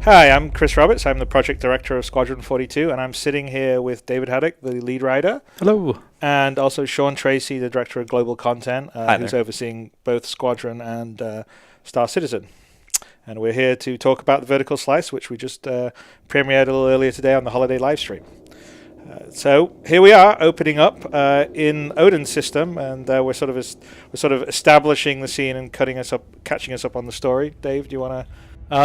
Hi, I'm Chris Roberts. I'm the project director of Squadron 42, and I'm sitting here with David Haddock, the lead writer. Hello. And also Sean Tracy, the director of global content, who's overseeing both Squadron and Star Citizen. And we're here to talk about the Vertical Slice, which we just premiered a little earlier today on the holiday live stream. So here we are, opening up in Odin's system, and we're sort of establishing the scene and catching us up on the story. Dave, do you want to?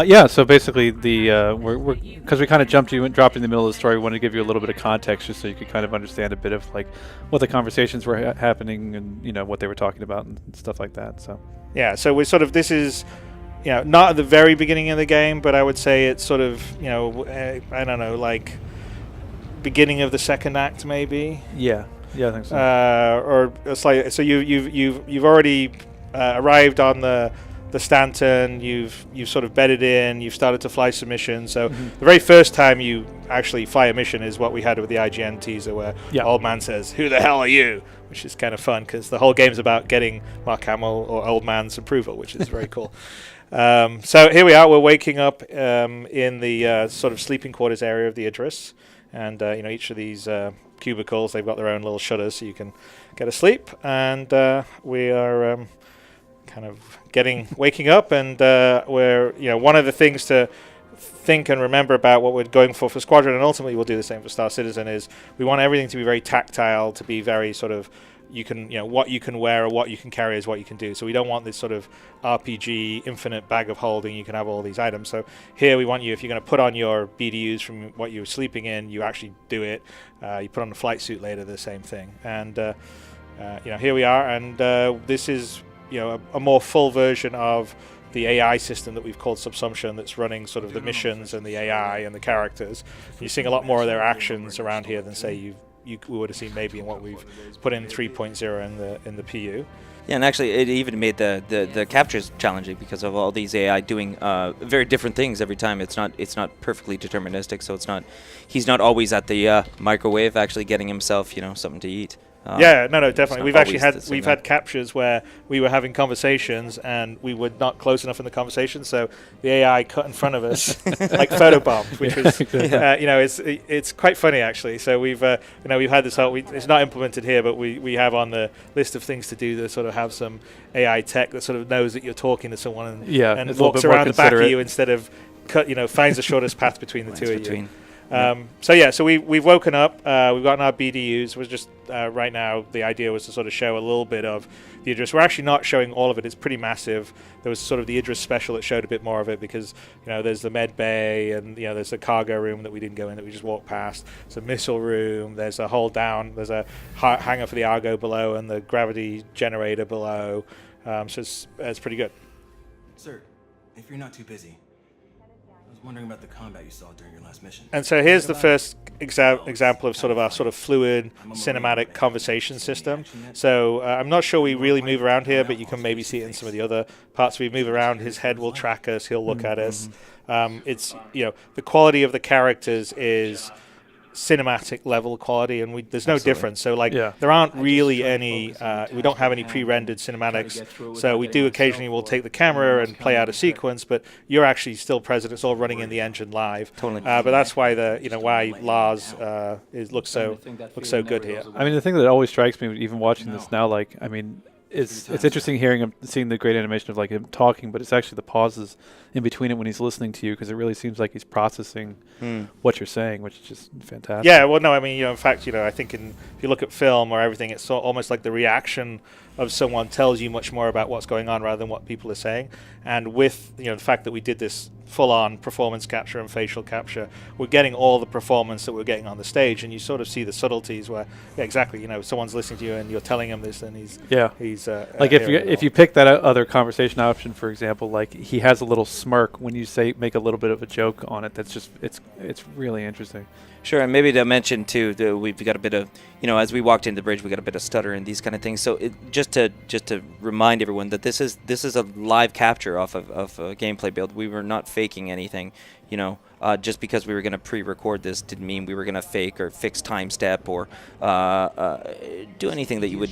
Yeah. So basically, we're because we kind of dropped you in the middle of the story. We wanted to give you a little bit of context, just so you could kind of understand a bit of like what the conversations were happening, and what they were talking about and stuff like that. So yeah. So we're this is. Not at the very beginning of the game, but I would say it's sort of, I don't know, like beginning of the second act, maybe. Yeah, I think so. Or it's like, so you've already arrived on the Stanton. You've sort of bedded in. You've started to fly some missions. So the very first time you actually fly a mission is what we had with the IGN teaser, where Old Man says, "Who the hell are you?" Which is kind of fun because the whole game's about getting Mark Hamill or Old Man's approval, which is very cool. So here we are. We're waking up in the sort of sleeping quarters area of the Idris, and each of these cubicles, they've got their own little shutters, so you can get asleep. And we are kind of waking up, and we're one of the things to think and remember about what we're going for Squadron, and ultimately we'll do the same for Star Citizen, is we want everything to be very tactile, to be very sort of what you can wear or what you can carry is what you can do. So we don't want this sort of RPG infinite bag of holding. You can have all these items. So here we want you, if you're going to put on your BDUs from what you were sleeping in, you actually do it. You put on the flight suit later, the same thing. And here we are, and this is a more full version of the AI system that we've called Subsumption, that's running sort of the missions and the AI and the characters. You're seeing a lot more of their actions around here than say you would have seen maybe in what we've put in 3.0 in the PU. Yeah, and actually it even made the captures challenging because of all these AI doing very different things every time. It's not perfectly deterministic, so he's not always at the microwave actually getting himself something to eat. No, definitely. We've had captures where we were having conversations and we were not close enough in the conversation, so the AI cut in front of us like photobombed, which was it's quite funny actually. So we've had this whole. It's not implemented here, but we have on the list of things to do to sort of have some AI tech that sort of knows that you're talking to someone and walks around the back of you instead of finds the shortest path between the two of you. So we've woken up. We've gotten our BDUs. We're just right now. The idea was to sort of show a little bit of the Idris. We're actually not showing all of it. It's pretty massive. There was sort of the Idris special that showed a bit more of it because there's the med bay and there's a cargo room that we didn't go in that we just walked past. There's a missile room. There's a hold down. There's a hangar for the Argo below and the gravity generator below. So it's pretty good. Sir, if you're not too busy. I was wondering about the combat you saw during your last mission. And so here's the first example of sort of our sort of fluid cinematic conversation system. So I'm not sure we really move around here, but you can maybe see it in some of the other parts. We move around, his head will track us, he'll look at us. It's the quality of the characters is cinematic level quality, and there's no difference. So there aren't really any we don't have any pre-rendered cinematics, so we do occasionally we'll take the camera and play out a sequence, but you're actually still present. It's all running in the engine live. Totally. But that's why why Lars looks so good here. I mean, the thing that always strikes me even watching this now, it's interesting seeing the great animation of him talking, but it's actually the pauses in between it when he's listening to you, because it really seems like he's processing what you're saying, which is just fantastic. Yeah, well, no, I mean, in fact, I think if you look at film or everything, it's almost like the reaction of someone tells you much more about what's going on rather than what people are saying. And with the fact that we did this full-on performance capture and facial capture, we're getting all the performance that we're getting on the stage, and you sort of see the subtleties where, exactly, someone's listening to you and you're telling him this, and he's if you pick that other conversation option, for example, he has a little smirk when you make a little bit of a joke on it. That's just it's really interesting. Sure, and maybe to mention too, we've got a bit of, as we walked into the bridge, we got a bit of stutter and these kind of things. So just to remind everyone that this is a live capture off of a gameplay build. We were not faking anything. just because we were going to pre-record this didn't mean we were going to fake or fix time step or do anything that you would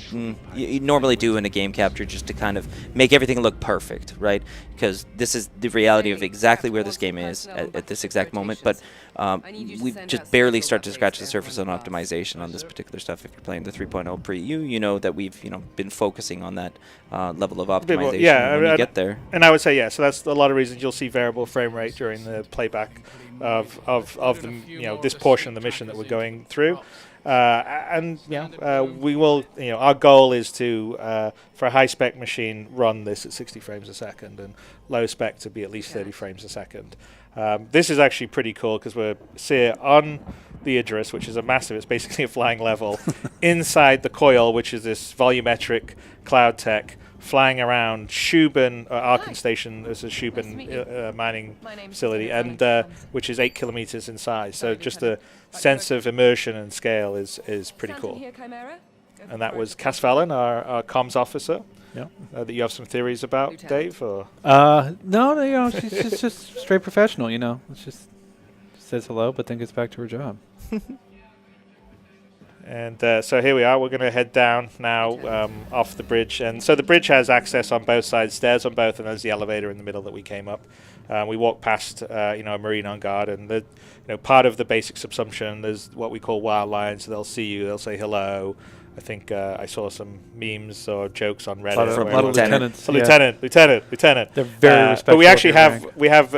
you normally do in a game capture just to kind of make everything look perfect, right? Because this is the reality of exactly where this game is at this exact moment. But we've just barely started to scratch the surface on optimization on this particular stuff. If you're playing the 3.0 pre-U, you know that we've been focusing on that level of optimization when you get there. And I would say, yeah, so that's a lot of reasons you'll see variable frame rate during the playback of the this portion of the mission that we're going through. We will, our goal is to, for a high-spec machine, run this at 60 frames a second, and low-spec to be at least 30 frames a second. This is actually pretty cool because we're on the Idris, which is it's basically a flying level, inside the coil, which is this volumetric cloud tech, flying around Shuben, Arkan Station. There's a Shuben mining facility, and which is 8 kilometers in size. So just the sense of immersion and scale is pretty cool. And that was Cass Fallon, our comms officer. Yeah. That you have some theories about, Dave? Or no, she's just straight professional. It's just says hello, but then gets back to her job. And so here we are. We're going to head down now off the bridge. And so the bridge has access on both sides, stairs on both, and there's the elevator in the middle that we came up. We walk past, a Marine on guard, and part of the basic subsumption, there's what we call wild lines. So they'll see you, they'll say hello. I think I saw some memes or jokes on Reddit. A lot of lieutenants. So lieutenant. They're very respectful. But we actually have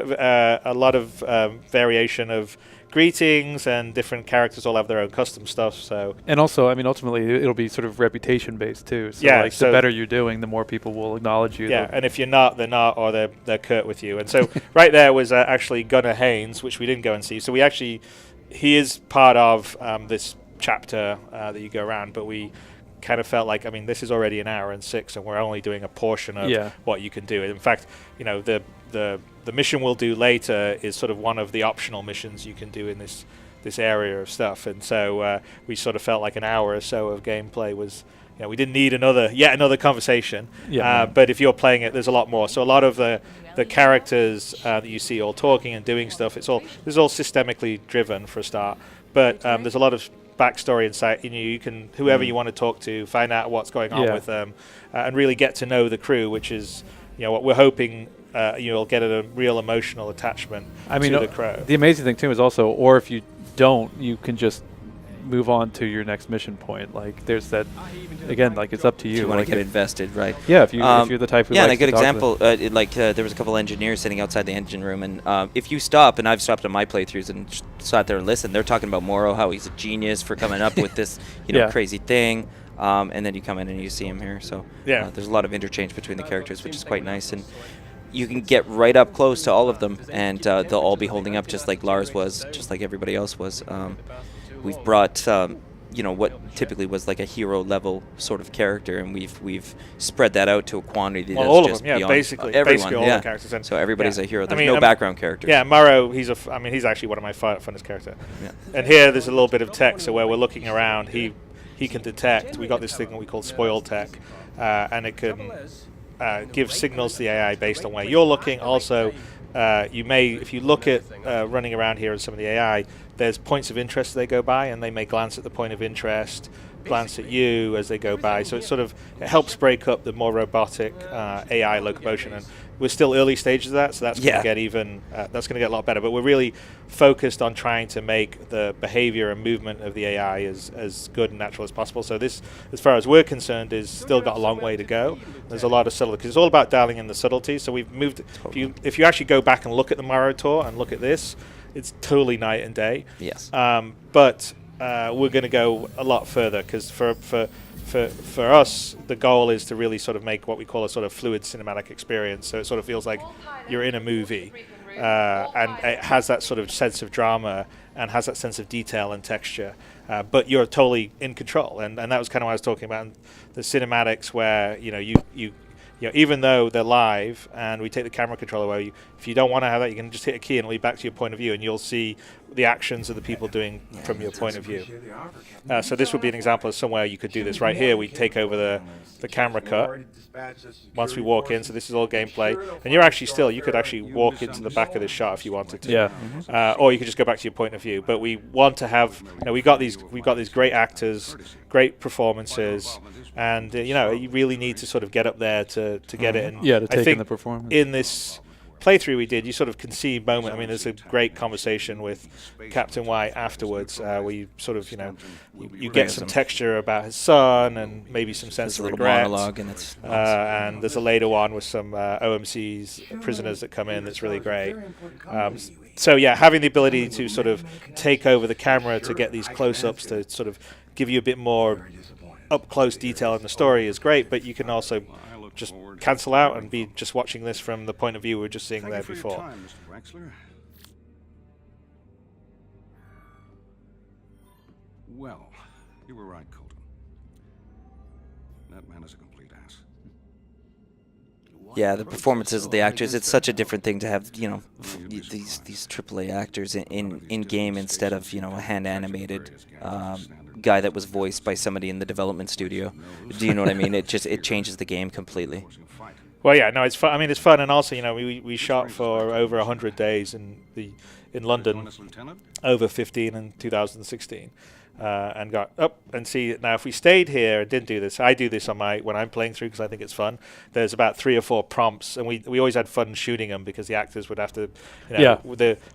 a lot of variation of greetings, and different characters all have their own custom stuff. So, and also, ultimately, it'll be sort of reputation based too. So, the better you're doing, the more people will acknowledge you. Yeah, and if you're not, they're not, or they're curt with you. And so, right there was actually Gunnar Haynes, which we didn't go and see. So he is part of this chapter that you go around, but we kind of felt like, this is already an hour and 6, and we're only doing a portion of what you can do. In fact, the mission we'll do later is sort of one of the optional missions you can do in this area of stuff. And so we sort of felt like an hour or so of gameplay was, we didn't need yet another conversation. But if you're playing it, there's a lot more. So a lot of the characters that you see all talking and doing stuff, this is all systemically driven for a start. But there's a lot of backstory insight. You can, whoever you want to talk to, find out what's going on with them, and really get to know the crew, which is what we're hoping you'll get a real emotional attachment to the crew. The amazing thing too is also, or if you don't, you can just move on to your next mission point. Like there's that again, like it's up to you. If you want to get invested, right? Yeah, if you're the type who likes and a good to talk example, there was a couple engineers sitting outside the engine room, and if you stop, and I've stopped on my playthroughs and sat there and listened, they're talking about Morrow, how he's a genius for coming up with this crazy thing. And then you come in and you see him here. So there's a lot of interchange between the characters, which is quite nice. And you can get right up close to all of them, and they'll all be holding up just like Lars was, just like everybody else was. We've brought, what typically was like a hero level sort of character, and we've spread that out to a quantity that's all just of them, beyond basically everyone. All the characters. And so everybody's a hero. There's no background characters. Yeah, Morrow, he's actually one of my funnest characters. Yeah. And here there's a little bit of tech, so where we're looking around, he can detect. We got this thing that we call spoil tech, and it can give signals to the AI based on where you're looking. Also, if you look at running around here and some of the AI, there's points of interest they go by, and they may glance at the point of interest, glance at you as they go by. So it helps break up the more robotic AI locomotion. And we're still early stages of that, so that's going to get that's going to get a lot better. But we're really focused on trying to make the behavior and movement of the AI as good and natural as possible. So this, as far as we're concerned, is still got a long way to go. There's a lot of subtlety, because it's all about dialing in the subtlety. So we've moved. If you actually go back and look at the Morrow tour and look at this, it's totally night and day. Yes. But we're going to go a lot further, because for us, the goal is to really sort of make what we call a sort of fluid cinematic experience. So it sort of feels like you're in a movie, and it has that sort of sense of drama and has that sense of detail and texture. But you're totally in control, and that was kind of what I was talking about. The cinematics, where even though they're live and we take the camera control away, if you don't want to have that, you can just hit a key and it'll be back to your point of view, and you'll see the actions of the people doing from your point of view. So this would be an example of somewhere you could do this. Right here, we take over the camera cut once we walk in. So this is all gameplay, and you could actually walk into the back of this shot if you wanted to. Yeah. Or you could just go back to your point of view. But we want to have, we've got these great actors, great performances, and you really need to sort of get up there to get it. And to take I think in the performance. in this playthrough we did, you sort of can see moment. I mean, there's a great conversation with Captain White afterwards, where you sort of, you get some texture about his son and maybe some sense of regret. Monologue, and it's and there's a later one with some OMC's prisoners that come in that's really great. So yeah, having the ability to sort of take over the camera to get these close-ups to sort of give you a bit more up-close detail in the story is great, but you can also just cancel out and be just watching this from the point of view we were just seeing there before. Well, you were right, Colton. That man is a complete ass. Yeah, the performances of the actors, it's such a different thing to have, these AAA actors in game instead of, a hand-animated guy that was voiced by somebody in the development studio. Do you know what I mean? It changes the game completely. Well, yeah, no, it's fun. I mean, it's fun, and also, we shot for over 100 days in London, over 15 in 2016. And got up and see now if we stayed here and didn't do this, I do this on when I'm playing through because I think it's fun. There's about 3 or 4 prompts, and we always had fun shooting them because the actors would have to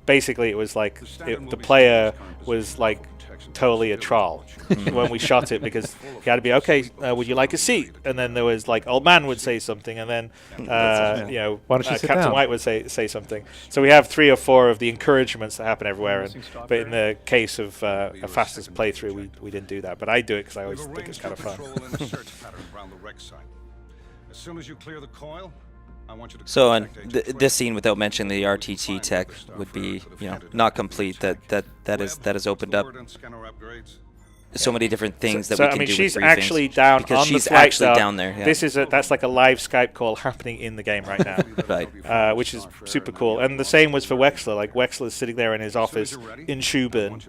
basically it was like the player was like totally a troll when we shot it, because he had to be would you like a seat, and then there was like old man would say something, and then Why don't you sit Captain down? White would say something. So we have 3 or 4 of the encouragements that happen everywhere, but in the case of a fastest playthrough we didn't do that, but I do it because I always think it's kind of fun. As soon as you clear the coil, I want you to So, and this scene, without mentioning the RTT tech, would be, not complete. That is opened up so many different things that we can do. She's with actually briefings, down because on she's the flight actually down. down there. Yeah. That's like a live Skype call happening in the game right now, Right. which is super cool. And the same was for Wexler. Like Wexler's sitting there in his office in Schuben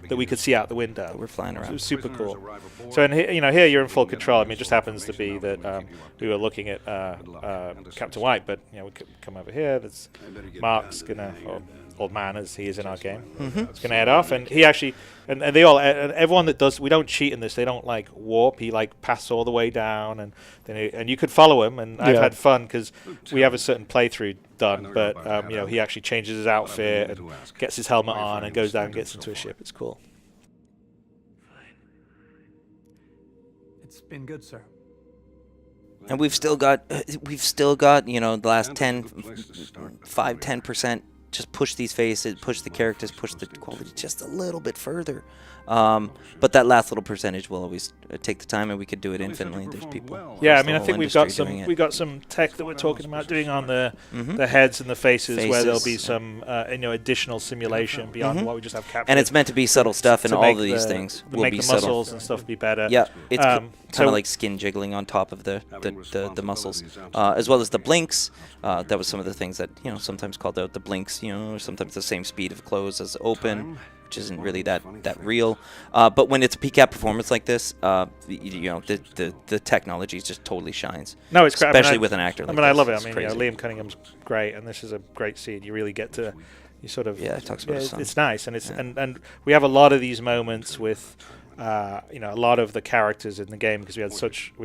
that we could see out the window. We're flying around. It was super cool. So, and here you're in full control. I mean, it just happens to be that we were looking at Captain White, but we could come over here. That's Mark's gonna, or old man as he is in our game, is gonna head off, and he actually, and they all, and everyone that does, we don't cheat in this. They don't like warp. He like passes all the way down, and then and you could follow him. And I've had fun because we have a certain playthrough done, but he actually changes his outfit and gets his helmet on and goes down and gets into a ship. It's cool. It's been good, sir. And we've still got the last 5-10%. Just push these faces, push the characters, push the quality just a little bit further. But that last little percentage will always take the time, and we could do it infinitely. There's people. Yeah, I mean, I think we've got some tech that we're talking about doing on the heads and the faces, where there'll be some additional simulation beyond what we just have captured. And it's meant to be subtle stuff, and all of these things will make be the subtle. muscles and stuff be better. Yeah, it's kind of like skin jiggling on top of the muscles, as well as the blinks. That was some of the things that sometimes called out the blinks. Sometimes the same speed of close as open, which isn't really that real. But when it's a PCAP performance like this, the technology just totally shines. No, it's great. Especially with an actor like this. I love it. It's I mean, crazy. Liam Cunningham's great, and this is a great scene. You really get to, it talks about his son. It's nice, and and we have a lot of these moments with, a lot of the characters in the game, because we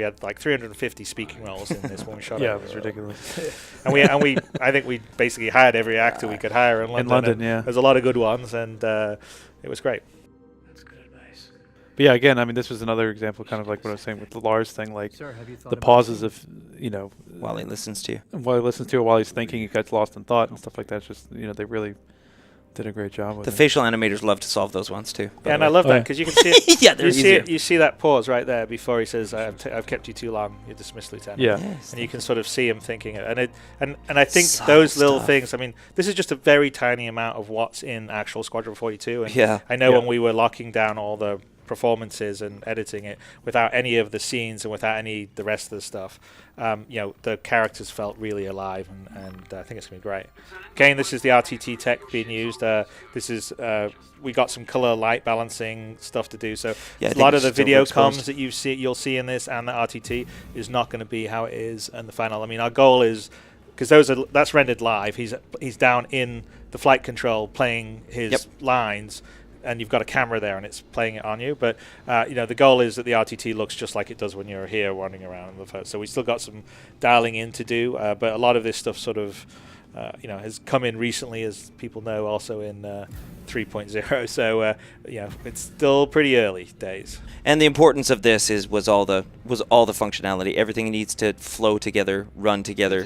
had like 350 speaking roles in this when we shot it. Yeah, it was ridiculous. and we I think we basically hired every actor we could hire in London. In London, yeah. There's a lot of good ones, and it was great. That's good advice. But yeah, again, I mean, this was another example, kind of like what I was saying with the Lars thing, like Sir, have you thought the about pauses this? of, While he listens to you. while he listens to it, while he's thinking, he gets lost in thought and stuff like that. It's just, they really did a great job with The it. facial animators love to solve those ones too. Yeah, and I love that because you can see it. Yeah, they're easier. You see that pause right there before he says, "I've kept you too long. You're dismissed, Lieutenant." Yeah. Yes. And you can sort of see him thinking it, and I think Subtle those little stuff. things. I mean, this is just a very tiny amount of what's in actual Squadron 42. And Yeah, I know yeah. when we were locking down all the performances and editing it without any of the scenes and without the rest of the stuff. The characters felt really alive, and I think it's going to be great. Again, this is the RTT tech being used. We got some color light balancing stuff to do. So a lot of the video comms that you'll see in this and the RTT is not going to be how it is in the final. I mean, our goal is, because that's rendered live. He's down in the flight control playing his lines, and you've got a camera there and it's playing it on you. But the goal is that the RTT looks just like it does when you're here wandering around in the photo. So we still got some dialing in to do, but a lot of this stuff sort of has come in recently, as people know, also in 3.0. So it's still pretty early days. And the importance of this was all the functionality. Everything needs to flow together, run together.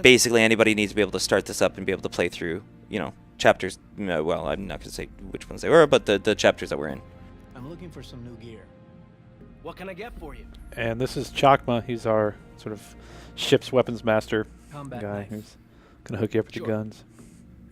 Basically, anybody needs to be able to start this up and be able to play through, chapters. Well, I'm not going to say which ones they were, but the chapters that we're in. I'm looking for some new gear. What can I get for you? And this is Chakma. He's our sort of ship's weapons master Combat guy knife. who's going to hook you up with your guns.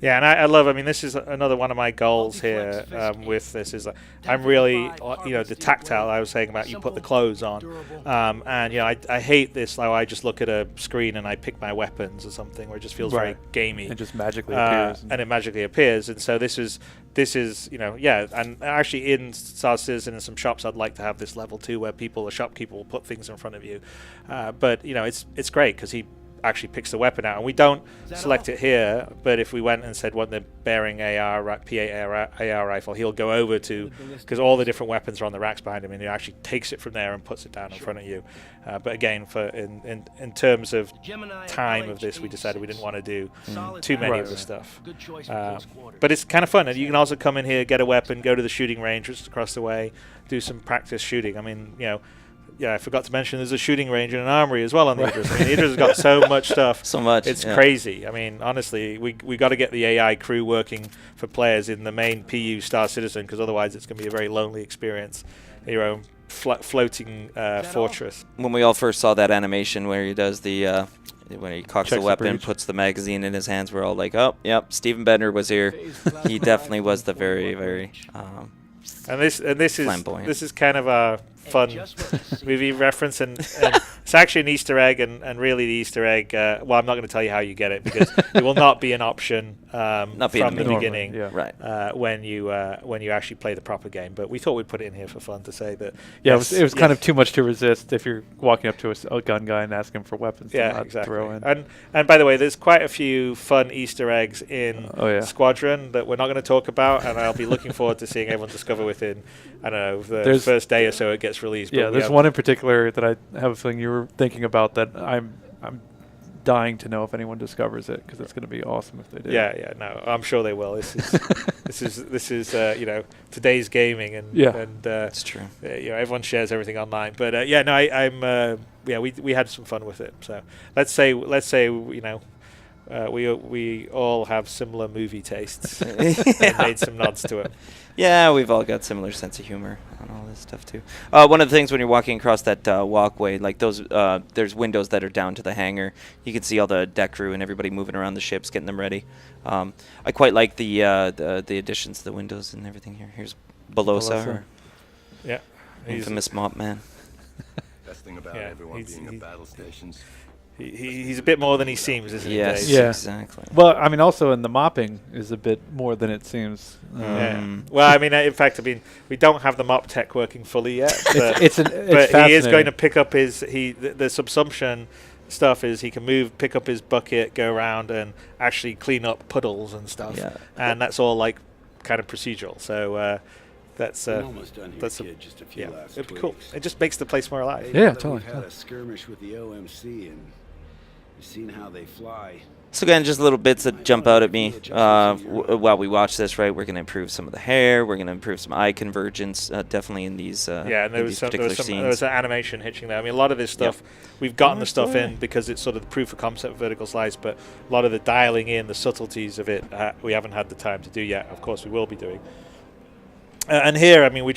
Yeah, and I love. I mean, this is another one of my goals here with this is I'm really, the tactile. I was saying about you put the clothes on, and I hate this. Like I just look at a screen and I pick my weapons or something, where it just feels very gamey. It just magically appears. And it magically appears. And so this is and actually in Star Citizen and some shops, I'd like to have this level too, where the shopkeeper will put things in front of you. But it's great because he actually picks the weapon out, and we don't select it here, but if we went and said what the bearing P8 AR rifle, he'll go over to, because all the different weapons are on the racks behind him, and he actually takes it from there and puts it down in front of you. But again, in terms of time of this, we decided we didn't want to do too many of the stuff. But it's kind of fun, and you can also come in here, get a weapon, go to the shooting range just across the way, do some practice shooting. I mean, I forgot to mention there's a shooting range and an armory as well on the Idris. I mean, Idris has got so much stuff. So much. It's crazy. I mean, honestly, we got to get the AI crew working for players in the main PU Star Citizen, because otherwise it's going to be a very lonely experience. Your own floating fortress. When we all first saw that animation where he does when he cocks the weapon, puts the magazine in his hands, we're all like, oh, yep, Stephen Bender was here. He definitely was the very, very and this flamboyant. This is kind of a fun movie reference, and it's actually an Easter egg, and really the Easter egg, well, I'm not going to tell you how you get it, because it will not be an option from the beginning when you actually play the proper game. But we thought we'd put it in here for fun to say that. Yeah, it was kind of too much to resist if you're walking up to a gun guy and asking him for weapons. Yeah, exactly. Throw in. And by the way, there's quite a few fun Easter eggs in Squadron that we're not going to talk about, and I'll be looking forward to seeing everyone discover within, I don't know, the first day or so it gets released. Yeah, there's one in particular that I have a feeling you were thinking about that I'm dying to know if anyone discovers it, because it's going to be awesome if they do. Yeah, no, I'm sure they will. This is today's gaming, and it's true. Everyone shares everything online, but we had some fun with it. So let's say we all have similar movie tastes and made some nods to it. Yeah, we've all got similar sense of humor on all this stuff too. One of the things when you're walking across that walkway, like those, there's windows that are down to the hangar. You can see all the deck crew and everybody moving around the ships, getting them ready. I quite like the additions to the windows and everything here. Here's Belosa. Yeah, infamous Mop Man. Best thing about everyone being at battle stations. He's a bit more than he seems, isn't he? Yes, yeah, exactly. Well, I mean, also in the mopping is a bit more than it seems. Well, I mean, in fact, we don't have the mop tech working fully yet. But, but he is going to pick up the subsumption stuff is he can pick up his bucket, go around and actually clean up puddles and stuff. Yeah. And that's all like kind of procedural. So that's almost done here, kid. Just a few last it'd be cool. It just makes the place more alive. Yeah, totally. We've had a skirmish with the OMC, and you've seen how they fly. So again, just little bits that jump out at me while we watch this. Right, we're going to improve some of the hair. We're going to improve some eye convergence, definitely in these. And there was an animation hitching there. I mean, a lot of this stuff we've gotten the stuff in because it's sort of the proof of concept vertical slice, but a lot of the dialing in, the subtleties of it, we haven't had the time to do yet. Of course, we will be doing. And here, I mean,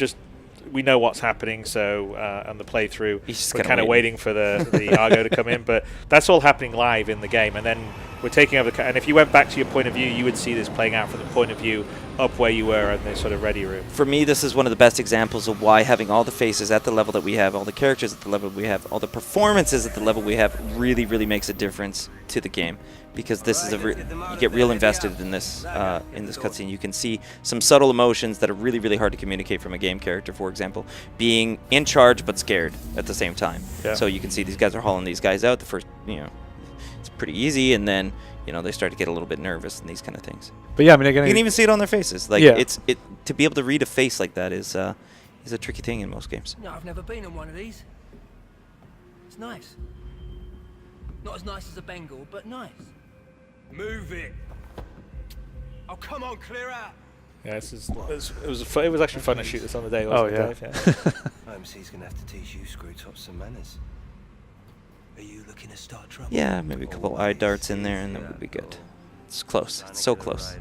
we know what's happening, so on the playthrough, we're kind of waiting for the Argo to come in, but that's all happening live in the game, and then we're taking over and if you went back to your point of view, you would see this playing out from the point of view up where you were in the sort of ready room. For me, this is one of the best examples of why having all the faces at the level that we have, all the characters at the level we have, all the performances at the level we have really, really makes a difference to the game. Because this is you get real invested in this cutscene. You can see some subtle emotions that are really, really hard to communicate from a game character. For example, being in charge but scared at the same time. Yeah. So you can see these guys are hauling these guys out. The first, it's pretty easy, and then they start to get a little bit nervous and these kind of things. But yeah, I mean, again, You can even see it on their faces. Like Yeah. to be able to read a face like that is a tricky thing in most games. No, I've never been in one of these. It's nice. Not as nice as a Bengal, but nice. Move it. Oh, come on, clear out. Yeah, it was actually fun to shoot this on the day. Wasn't Oh, it, yeah. Dave? Yeah. OMC's gonna have to teach you screw tops some manners. Are you looking to start trouble? Yeah, maybe a couple eye darts in there, and that would be good. It's close. It's so close.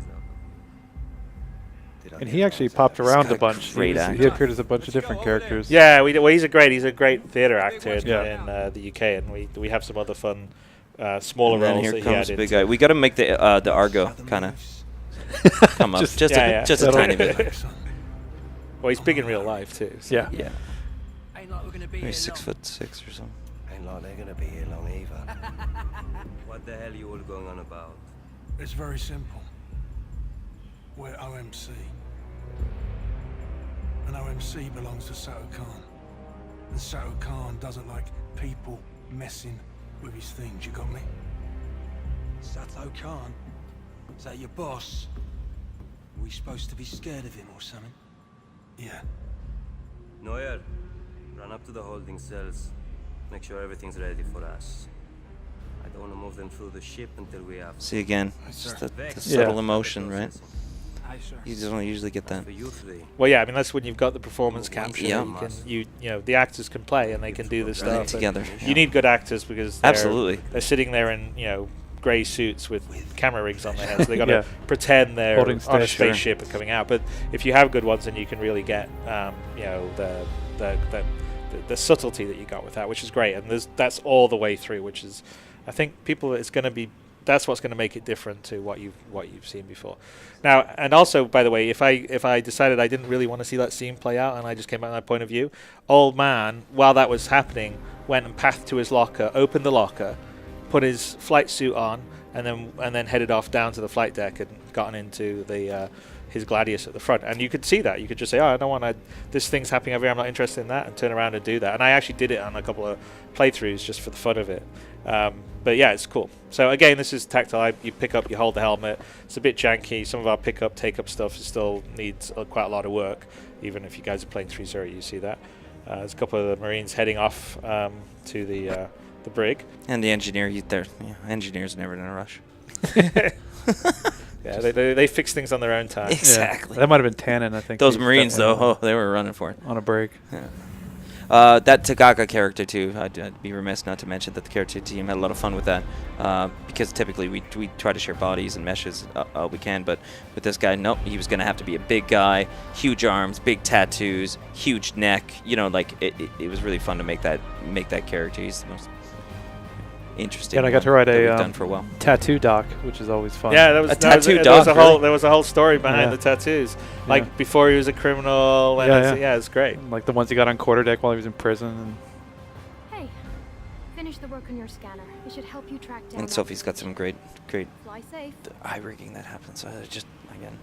and he actually popped around a bunch. great He actor. appeared as a bunch of different characters. Yeah, he's a great theatre actor in Yeah. the UK, and we have some other fun smaller And then roles here that he comes had. the big guy. We got to make the Argo kind of come up just Yeah, a tiny bit. Well, he's big in real life too. So. Yeah. Yeah, Ain't like we're gonna be maybe here long. 6'6" or something. Ain't like they're gonna be here long either. What the hell are you all going on about? It's very simple. We're OMC. And OMC belongs to Sato Khan. And Sato Khan doesn't like people messing with his things, you got me? Sato Khan? Is that your boss? Are we supposed to be scared of him or something? Yeah. Neuer, run up to the holding cells. Make sure everything's ready for us. I don't want to move them through the ship until we have... See again, it's just the Yeah. subtle emotion, right? Aye, sir. You don't usually get that. For you three. Well, yeah, I mean that's when you've got the performance capture. Yeah. You know the actors can play and they can do this Running stuff. together. You need good actors because Absolutely. they're sitting there in grey suits with camera rigs on their heads. So they got to Yeah. pretend they're Holding on a station. spaceship and coming out. But if you have good ones, then you can really get the subtlety that you got with that, which is great. And that's all the way through, which is, I think that's what's going to make it different to what you've seen before. Now, and also, by the way, if I decided I didn't really want to see that scene play out and I just came out of my point of view, old man, while that was happening, went and pathed to his locker, opened the locker, put his flight suit on, and then headed off down to the flight deck and gotten into his Gladius at the front. And you could see that. You could just say, I don't want this thing's happening over here, I'm not interested in that, and turn around and do that. And I actually did it on a couple of playthroughs just for the fun of it. But yeah, it's cool. So again, this is tactile. You pick up, you hold the helmet. It's a bit janky. Some of our pick-up, take-up stuff still needs quite a lot of work. Even if you guys are playing 3.0, you see that. There's a couple of the Marines heading off to the brig. And the engineer, engineers never in a rush. Yeah, they fix things on their own time. Exactly. Yeah. That might have been Tannen, I think. Those He was Marines, though, definitely they were running for it. on a break. Yeah. That Tagaka character, too, I'd be remiss not to mention that the character team had a lot of fun with that, because typically we try to share bodies and meshes all we can, but with this guy, nope, he was going to have to be a big guy, huge arms, big tattoos, huge neck, it was really fun to make that character. He's the most interesting Yeah, and I got one to write that we've a done for a while. tattoo doc, which is always fun. Yeah, there was a whole story behind Yeah. the tattoos. Yeah. Like before he was a criminal. And it's great. Like the ones he got on quarterdeck while he was in prison. And Hey, finish the work on your scanner. It should help you track down. And that Sophie's got some great Fly safe. eye rigging that happens. Just again,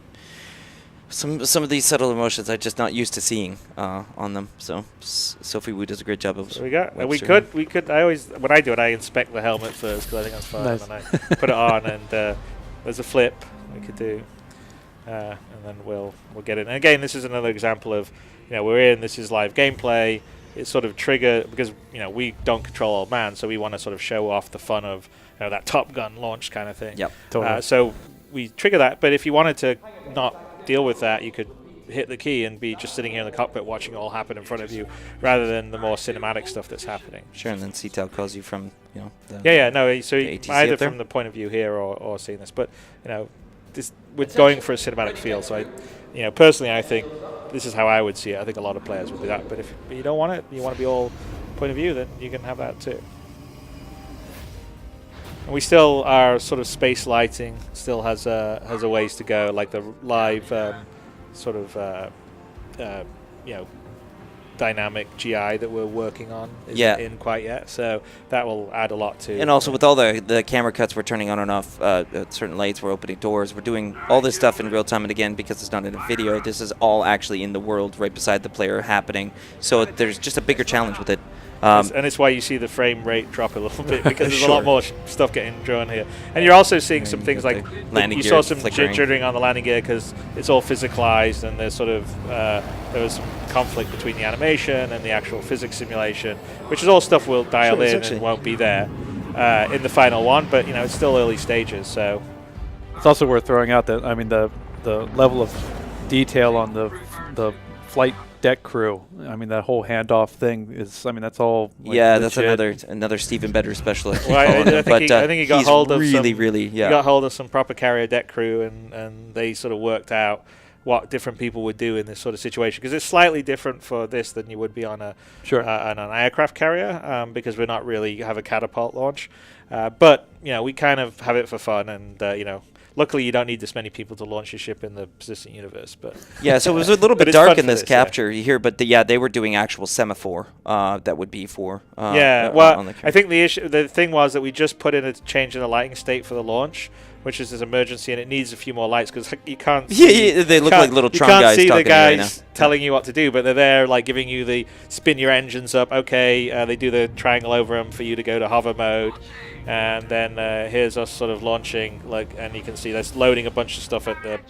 some of these subtle emotions I'm just not used to seeing on them. So Sophie Wu does a great job of. So we Webster. could. I always, when I do it, I inspect the helmet first because I think that's fun. Nice. And then I put it on, and there's a flip we could do, and then we'll get it. And again, this is another example of, we're in. This is live gameplay. It's sort of trigger because we don't control old man, so we want to sort of show off the fun of that Top Gun launch kind of thing. Yep. Totally. So we trigger that. But if you wanted to not deal with that, you could hit the key and be just sitting here in the cockpit watching it all happen in front of you, rather than the more cinematic stuff that's happening. Sure, and then CTAL calls you from no. So the ATC either up there? from the point of view here or seeing this, but this we're going for a cinematic feel. So I, personally, I think this is how I would see it. I think a lot of players would do that. But if you don't want it, you want to be all point of view, then you can have that too. And we still, our sort of space lighting still has a ways to go, like the live sort of dynamic GI that we're working on isn't in quite yet, so that will add a lot to. And also with all the camera cuts, we're turning on and off certain lights, we're opening doors, we're doing all this stuff in real time. And again, because it's not in a video, this is all actually in the world right beside the player happening. So there's just a bigger challenge with it. And it's why you see the frame rate drop a little bit, because there's a lot more stuff getting drawn here. And you're also seeing some things like landing you gear saw some flickering. jittering on the landing gear because it's all physicalized, and there's sort of there was some conflict between the animation and the actual physics simulation, which is all stuff we'll dial in and won't be there in the final one. But it's still early stages, so it's also worth throwing out that the level of detail on the flight deck crew. I mean, that whole handoff thing is. I mean, that's all. Like, that's legit. another Stephen Better specialist. Well, I think he got hold of really. He got hold of some proper carrier deck crew, and they sort of worked out what different people would do in this sort of situation, because it's slightly different for this than you would be on on an aircraft carrier, because we're not really have a catapult launch, but we kind of have it for fun, and luckily, you don't need this many people to launch your ship in the persistent universe. But so it was a little bit dark in this capture here, but they were doing actual semaphore. That would be for on the I think the thing was that we just put in a change in the lighting state for the launch, which is this emergency, and it needs a few more lights because you can't. They look like little Tron guys. You can't see the guys guys telling you what to do, but they're there, like giving you the spin your engines up. Okay, they do the triangle over them for you to go to hover mode. And then here's us sort of launching, and you can see that's loading a bunch of stuff at the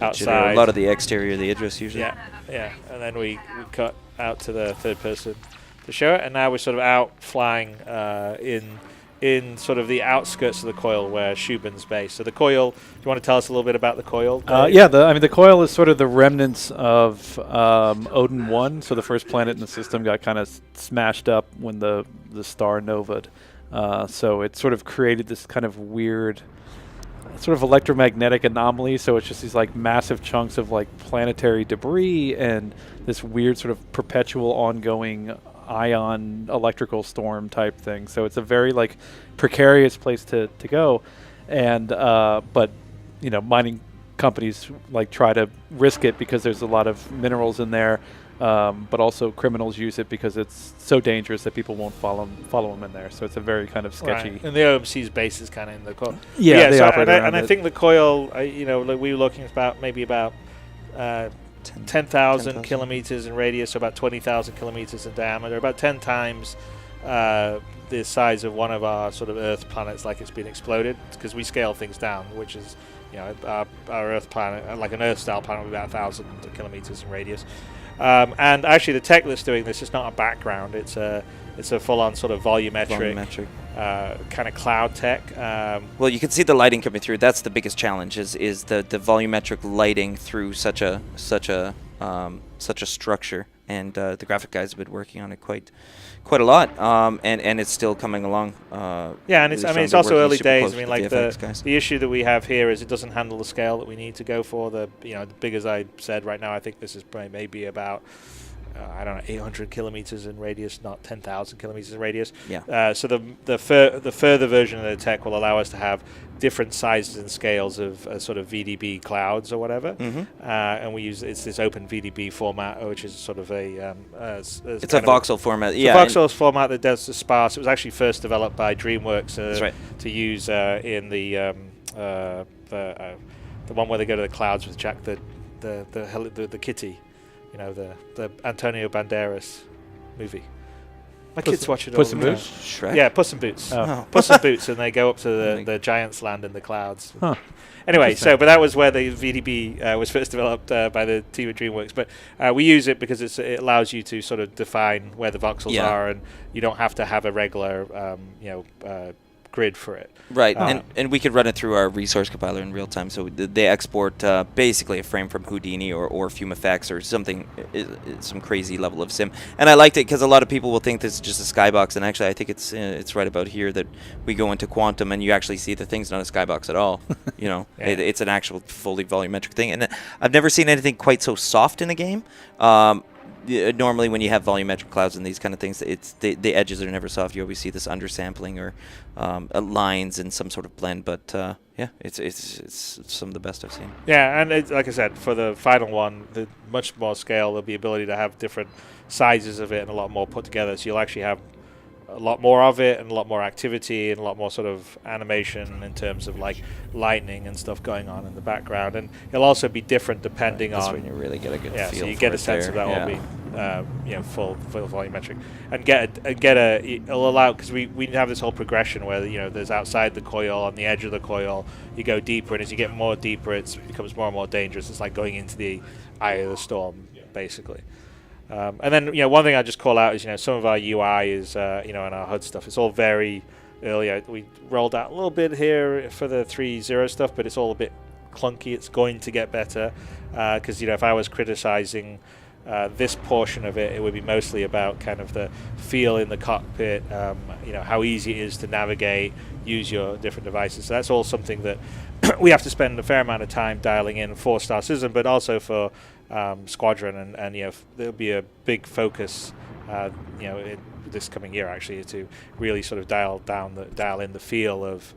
outside. A lot of the exterior of the Idris usually. Yeah. And then we cut out to the third person to show it, and now we're sort of out flying in sort of the outskirts of the coil where Shubin's based. So the coil. Do you want to tell us a little bit about the coil? The coil is sort of the remnants of Odin 1. So the first planet in the system got kind of smashed up when the star nova'd. So it sort of created this kind of weird sort of electromagnetic anomaly. So it's just these like massive chunks of like planetary debris and this weird sort of perpetual ongoing ion electrical storm type thing. So it's a very like precarious place to go. And but mining companies like try to risk it because there's a lot of minerals in there. But also criminals use it because it's so dangerous that people won't follow them in there. So it's a very kind of sketchy. Right. And the OMC's base is kind of in the coil. Yeah, so I think the coil, like we were looking about 10,000 kilometers in radius, so about 20,000 kilometers in diameter, about 10 times the size of one of our sort of Earth planets, like it's been exploded, because we scale things down, which is our Earth planet, like an Earth-style planet, would be about 1,000 kilometers in radius. And actually, the tech that's doing this is not a background; it's a full-on sort of volumetric. Kind of cloud tech. Well, you can see the lighting coming through. That's the biggest challenge: is the volumetric lighting through such a structure. And the graphic guys have been working on it quite a lot, and it's still coming along. And it's also early days. I mean, like the issue that we have here is it doesn't handle the scale that we need to go for. The big as I said right now, I think this is maybe about 800 kilometers in radius, not 10,000 kilometers in radius. Yeah. So the further version of the tech will allow us to have different sizes and scales of sort of VDB clouds or whatever. Mm-hmm. And we use this open VDB format, which is sort of it's a voxel format. It's a voxel format that does the sparse. It was actually first developed by DreamWorks to use in the one where they go to the clouds with Jack the kitty. The Antonio Banderas movie. My kids watch it all Puss the in time. Boots? Shrek? Yeah, Puss in Boots. Oh. Puss in Boots, and they go up to the giants land in the clouds. Huh. Anyway, but that was where the VDB was first developed by the team at DreamWorks. But we use it because it allows you to sort of define where the voxels are, and you don't have to have a regular grid for it. Right, and we could run it through our resource compiler in real time. So they export basically a frame from Houdini or FumeFX or something, some crazy level of sim. And I liked it because a lot of people will think this is just a skybox, and actually I think it's right about here that we go into quantum and you actually see the thing's not a skybox at all. It's an actual fully volumetric thing. And I've never seen anything quite so soft in a game. normally when you have volumetric clouds and these kind of things, it's the edges are never soft. You always see this undersampling or lines and some sort of blend. But yeah, it's some of the best I've seen. Yeah, and like I said, for the final one, the much more scale, there'll be ability to have different sizes of it and a lot more put together. So you'll actually have a lot more of it and a lot more activity and a lot more sort of animation in terms of like lightning and stuff going on in the background, and it'll also be different depending on. That's when you really get a good feel. So you for get a it sense there. of that Yeah. will be full volumetric, and it'll allow, because we have this whole progression where there's outside the coil, on the edge of the coil you go deeper, and as you get more deeper it becomes more and more dangerous. It's like going into the eye of the storm basically. And then one thing I just call out is some of our UI is and our HUD stuff. It's all very early. We rolled out a little bit here for the 3.0 stuff, but it's all a bit clunky. It's going to get better because if I was criticizing this portion of it, it would be mostly about kind of the feel in the cockpit. How easy it is to navigate, use your different devices. So that's all something that we have to spend a fair amount of time dialing in for Star Citizen, but also for Squadron, and there'll be a big focus this coming year actually to really sort of dial in the feel of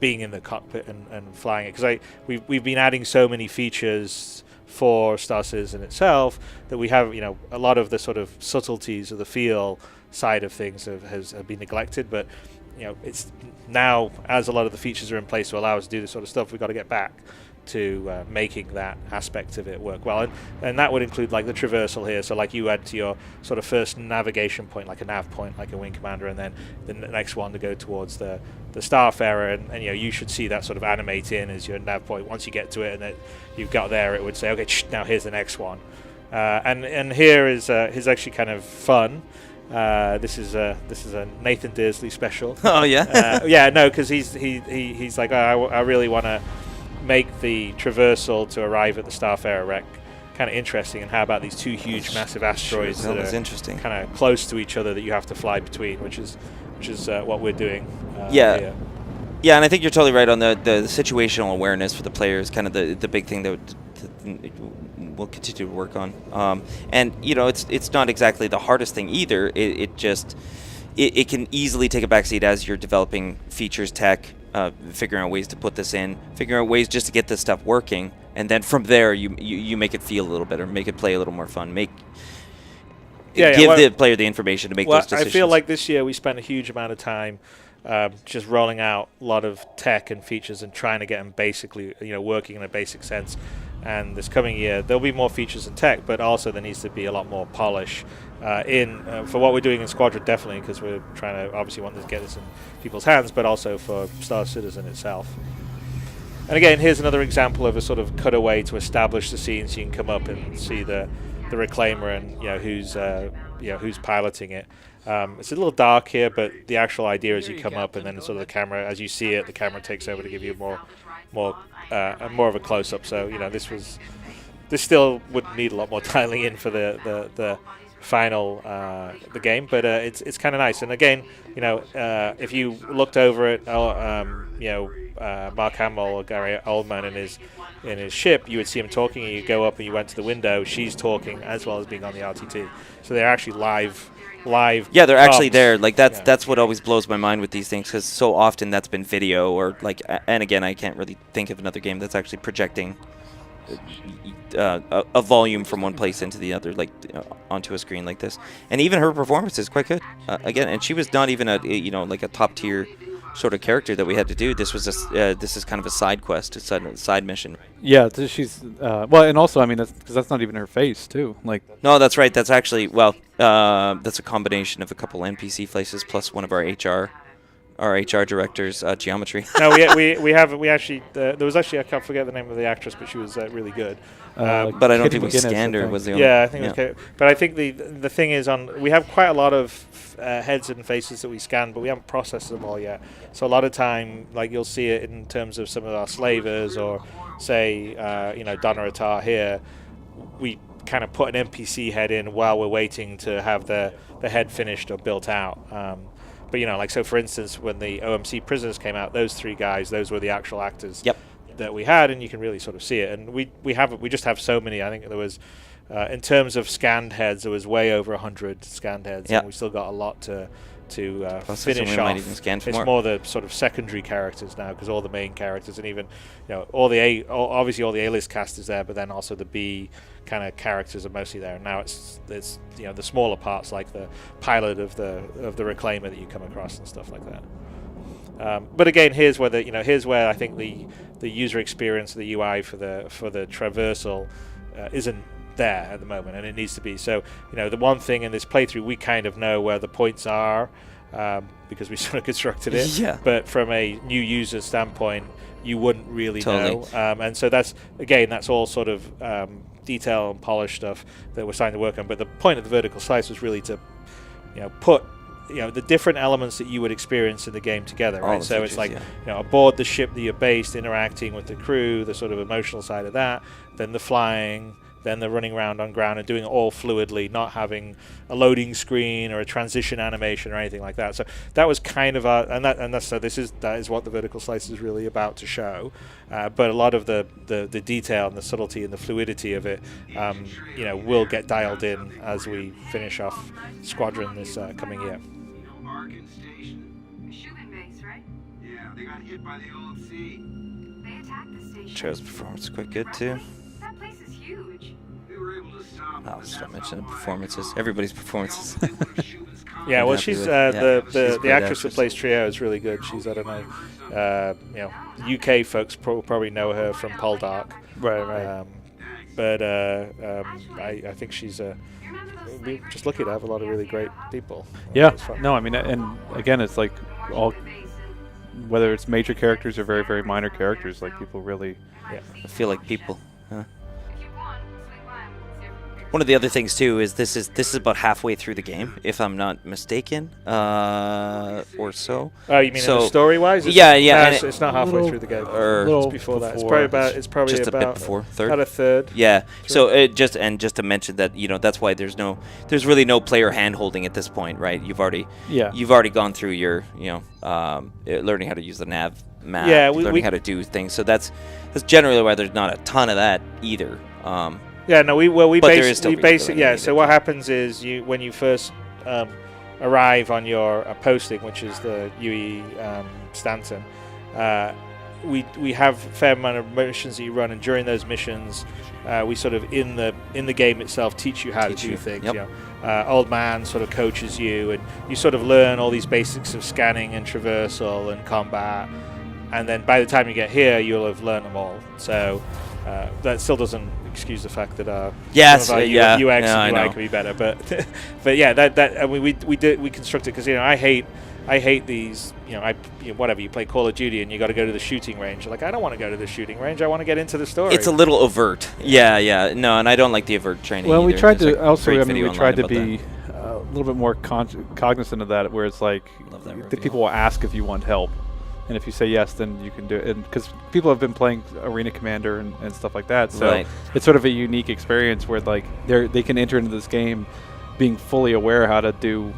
being in the cockpit and flying it, because we've been adding so many features for Star Citizen itself that we have a lot of the sort of subtleties of the feel side of things have been neglected, but it's now, as a lot of the features are in place to allow us to do this sort of stuff, we've got to get back to making that aspect of it work well, and that would include like the traversal here. So like you add to your sort of first navigation point, like a nav point, like a wing commander, and then the next one to go towards the Starfarer, and you should see that sort of animate in as your nav point. Once you get to it and that you've got there, it would say, okay, now here's the next one, and here is actually kind of fun. This is a Nathan Dearsley special. Oh yeah. No, because he's like, I really want to make the traversal to arrive at the Starfarer wreck kind of interesting, and how about these two huge massive asteroids that are interesting, kind of close to each other that you have to fly between, which is what we're doing here. Yeah, and I think you're totally right on the situational awareness for the players, kind of the big thing that we'll continue to work on, and it's not exactly the hardest thing either. It can easily take a backseat as you're developing features, tech, figuring out ways to put this in, figuring out ways just to get this stuff working, and then from there you make it feel a little better, make it play a little more fun, give the player the information to make those decisions. I feel like this year we spent a huge amount of time just rolling out a lot of tech and features and trying to get them basically working in a basic sense. And this coming year there'll be more features and tech, but also there needs to be a lot more polish for what we're doing in Squadron, definitely, because we're trying to obviously want to get this in people's hands, but also for Star Citizen itself. And again, here's another example of a sort of cutaway to establish the scene, so you can come up and see the reclaimer and who's piloting it. It's a little dark here, but the actual idea is you come up and then sort of the camera, as you see it, the camera takes over to give you more of a close-up. So this still would need a lot more dialing in for the final the game, but it's kind of nice. And again, if you looked over at Mark Hamill or Gary Oldman in his ship, you would see him talking, and you go up and you went to the window, she's talking as well as being on the RTT. So they're actually live. Yeah, they're actually there. Like that's what always blows my mind with these things, because so often that's been video or like, and again, I can't really think of another game that's actually projecting a volume from one place into the other, like onto a screen like this. And even her performance is quite good. Again, and she was not even like a top tier sort of character that we had to do. This was this is kind of a side quest, a side mission. Yeah, she's and also that's not even her face too. Like, no, that's right. That's actually that's a combination of a couple NPC faces plus one of our HR director's geometry. No, we actually there was actually, I can't forget the name of the actress, but she was really good. But I don't think we scanned her. Was the only, I think it was okay. But I think the thing is, we have quite a lot of heads and faces that we scan, but we haven't processed them all yet. So a lot of time, like you'll see it in terms of some of our slavers, or say Donna Atar here, we kind of put an NPC head in while we're waiting to have the head finished or built out. But like, so for instance, when the OMC Prisoners came out, those three guys, those were the actual actors that we had, and you can really sort of see it. And we just have so many. I think there was in terms of scanned heads, there was way over 100 scanned heads, Yeah. and we still got a lot to Plus, finish we off. might even scan for It's more. more the sort of secondary characters now, because all the main characters and even obviously all the A-list cast is there, but then also the B kind of characters are mostly there. And now it's the smaller parts like the pilot of the Reclaimer that you come across and stuff like that. But again, here's where I think the user experience, the UI for the traversal isn't there at the moment, and it needs to be. So the one thing in this playthrough, we kind of know where the points are because we sort of constructed it. Yeah. But from a new user standpoint, you wouldn't really Totally. know. And so that's all sort of detail and polish stuff that we're starting to work on. But the point of the vertical slice was really to put the different elements that you would experience in the game together, All right? the So it's features, like aboard the ship that you're based, interacting with the crew, the sort of emotional side of that, then the flying, then the running around on ground and doing it all fluidly, not having a loading screen or a transition animation or anything like that. So that was kind of that is what the vertical slice is really about to show. But a lot of the detail and the subtlety and the fluidity of it, will get dialed in as we finish off Squadron this coming year. Arkin Station. Shooting base, right? Yeah, they got hit by the old sea. They attacked the station. Trio's performance is quite good too. That place is huge. We were able to stop. I'll start mentioning performances. Everybody's performances. Yeah, well, happy she's with- yeah, she's a the great actress that actress. plays Trio is really good. She's, I don't know, UK folks probably know her from Poldark. Right. But I think she's we're just lucky to have a lot of really great people. Yeah. It's fun. No, I mean, and again, it's like all, whether it's major characters or very, very minor characters, like people really. I feel like people. Huh? One of the other things too is this is about halfway through the game, if I'm not mistaken, or so. Oh, you mean in the story-wise? Yeah. No, and it's not halfway through the game. Or It's before that. It's probably just about a bit before third. About a third. Yeah. So just to mention that that's why there's really no player hand holding at this point, right? You've already gone through your learning how to use the nav map, learning how to do things. So that's generally why there's not a ton of that either. Yeah, no, we But there is still basically readability So what happens is when you first arrive on your posting, which is the UE Stanton, we have a fair amount of missions that you run, and during those missions, we sort of in the game itself teach you how to do things. Yep. Old man sort of coaches you, and you sort of learn all these basics of scanning and traversal and combat, and then by the time you get here, you'll have learned them all. So. That still doesn't excuse the fact that UX and UI can be better, but yeah, that we construct it because I hate these whatever you play Call of Duty and you got to go to the shooting range. Like I don't want to go to the shooting range. I want to get into the story. It's a little overt. Yeah. No, and I don't like the overt training. Well, either. we tried There's to a also. great I mean, video we tried to online be a little bit more cognizant of that, where it's like the people will ask if you want help. And if you say yes, then you can do it. Because people have been playing Arena Commander and stuff like that. So it's sort of a unique experience where like they can enter into this game being fully aware how to do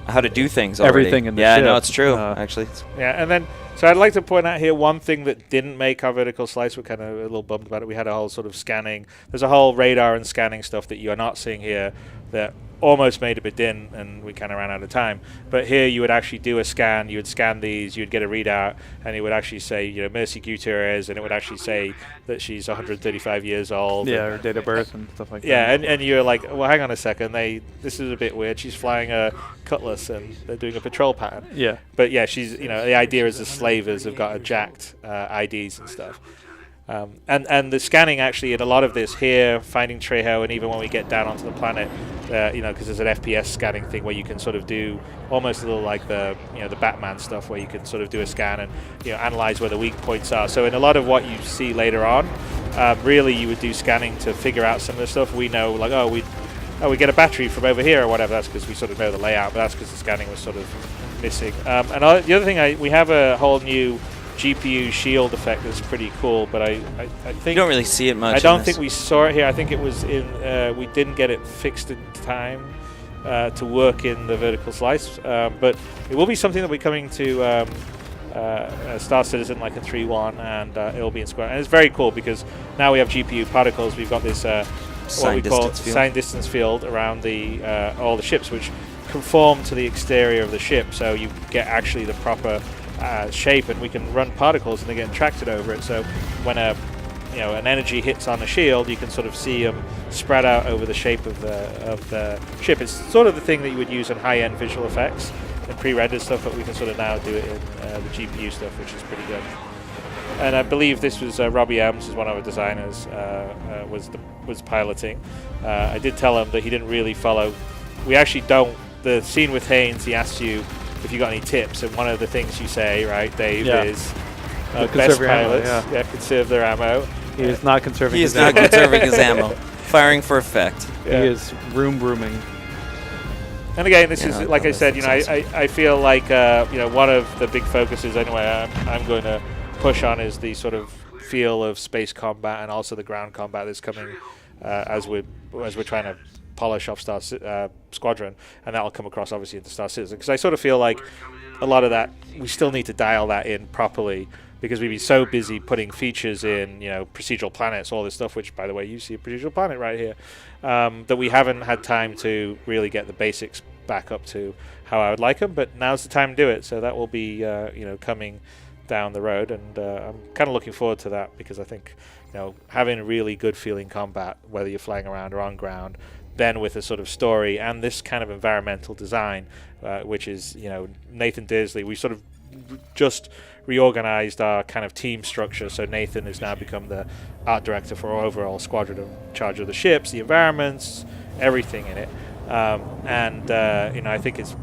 things. Everything in the ship. ship. No, it's true. Actually. Yeah, and then so I'd like to point out here one thing that didn't make our vertical slice. We're kind of a little bummed about it. We had a whole sort of scanning. There's a whole radar and scanning stuff that you are not seeing here that almost made it, but didn't, and we kind of ran out of time. But here you would actually do a scan. You would scan these. You would get a readout, and it would actually say, Mercy Gutierrez, and it would actually say that she's 135 years old. Yeah, her date of birth and stuff like that. Yeah, and you're like, well, hang on a second. This is a bit weird. She's flying a Cutlass, and they're doing a patrol pattern. Yeah. But yeah, she's the idea is the slavers have got a jacked IDs and stuff. And the scanning actually in a lot of this here, finding Trejo, and even when we get down onto the planet, because there's an FPS scanning thing where you can sort of do almost a little like the Batman stuff where you can sort of do a scan and analyze where the weak points are. So in a lot of what you see later on, really you would do scanning to figure out some of the stuff. We know like we get a battery from over here or whatever. That's because we sort of know the layout, but that's because the scanning was sort of missing. And the other thing, we have a whole new GPU shield effect that's pretty cool, but I think you don't really see it much. I don't think we saw it here. I think it was we didn't get it fixed in time to work in the vertical slice, but it will be something that we're coming to Star Citizen like a 3.1, and it'll be in Squadron. And it's very cool because now we have GPU particles. We've got this what we call sign distance field around the all the ships, which conform to the exterior of the ship, so you get actually the proper shape, and we can run particles and they get attracted over it. So when an energy hits on a shield, you can sort of see them spread out over the shape of the ship. It's sort of the thing that you would use in high-end visual effects and pre-rendered stuff, but we can sort of now do it in the GPU stuff, which is pretty good. And I believe this was Robbie Elms, is one of our designers, was piloting. I did tell him that he didn't really follow. We actually don't. The scene with Haynes, he asks you if you got any tips, and one of the things you say, right, Dave, is best pilots conserve their ammo. He is not conserving. He is not conserving his ammo. Firing for effect. Yeah. He is brooming. And again, this is like I said. I feel like one of the big focuses anyway. I'm going to push on is the sort of feel of space combat and also the ground combat that's coming as we're trying to polish off Squadron, and that'll come across obviously into Star Citizen, because I sort of feel like a lot of that we still need to dial that in properly, because we've been so busy putting features in, procedural planets, all this stuff, which by the way you see a procedural planet right here, that we haven't had time to really get the basics back up to how I would like them, but now's the time to do it. So that will be coming down the road, and I'm kind of looking forward to that, because I think having a really good feeling combat, whether you're flying around or on ground, then with a sort of story and this kind of environmental design, which is Nathan Dearsley, we sort of just reorganized our kind of team structure, so Nathan has now become the art director for our overall Squadron, in charge of the ships, the environments, everything in it. I think it's.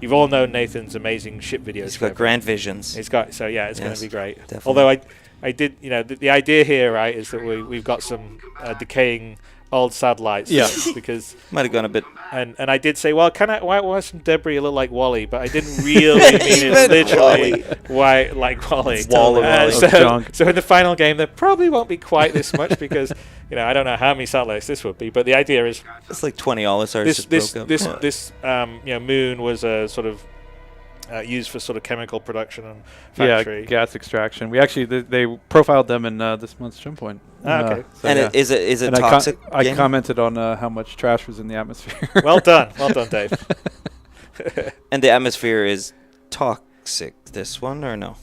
You've all known Nathan's amazing ship videos. He's got grand visions. He's got it's going to be great. Definitely. Although I did, the idea here, right, is that we've got some decaying old satellites. Yeah. Because might have gone a bit. And I did say, well, why some debris look like Wally? But I didn't really mean it literally. Why like Wally? So in the final game, there probably won't be quite this much, because I don't know how many satellites this would be. But the idea is it's like 20 Olisars. This moon was a sort of used for sort of chemical production and factory. Yeah, gas extraction. We actually they profiled them in this month's Jump Point. Okay. And is it and toxic? I commented on how much trash was in the atmosphere. Well done, Dave. And the atmosphere is toxic. This one or no?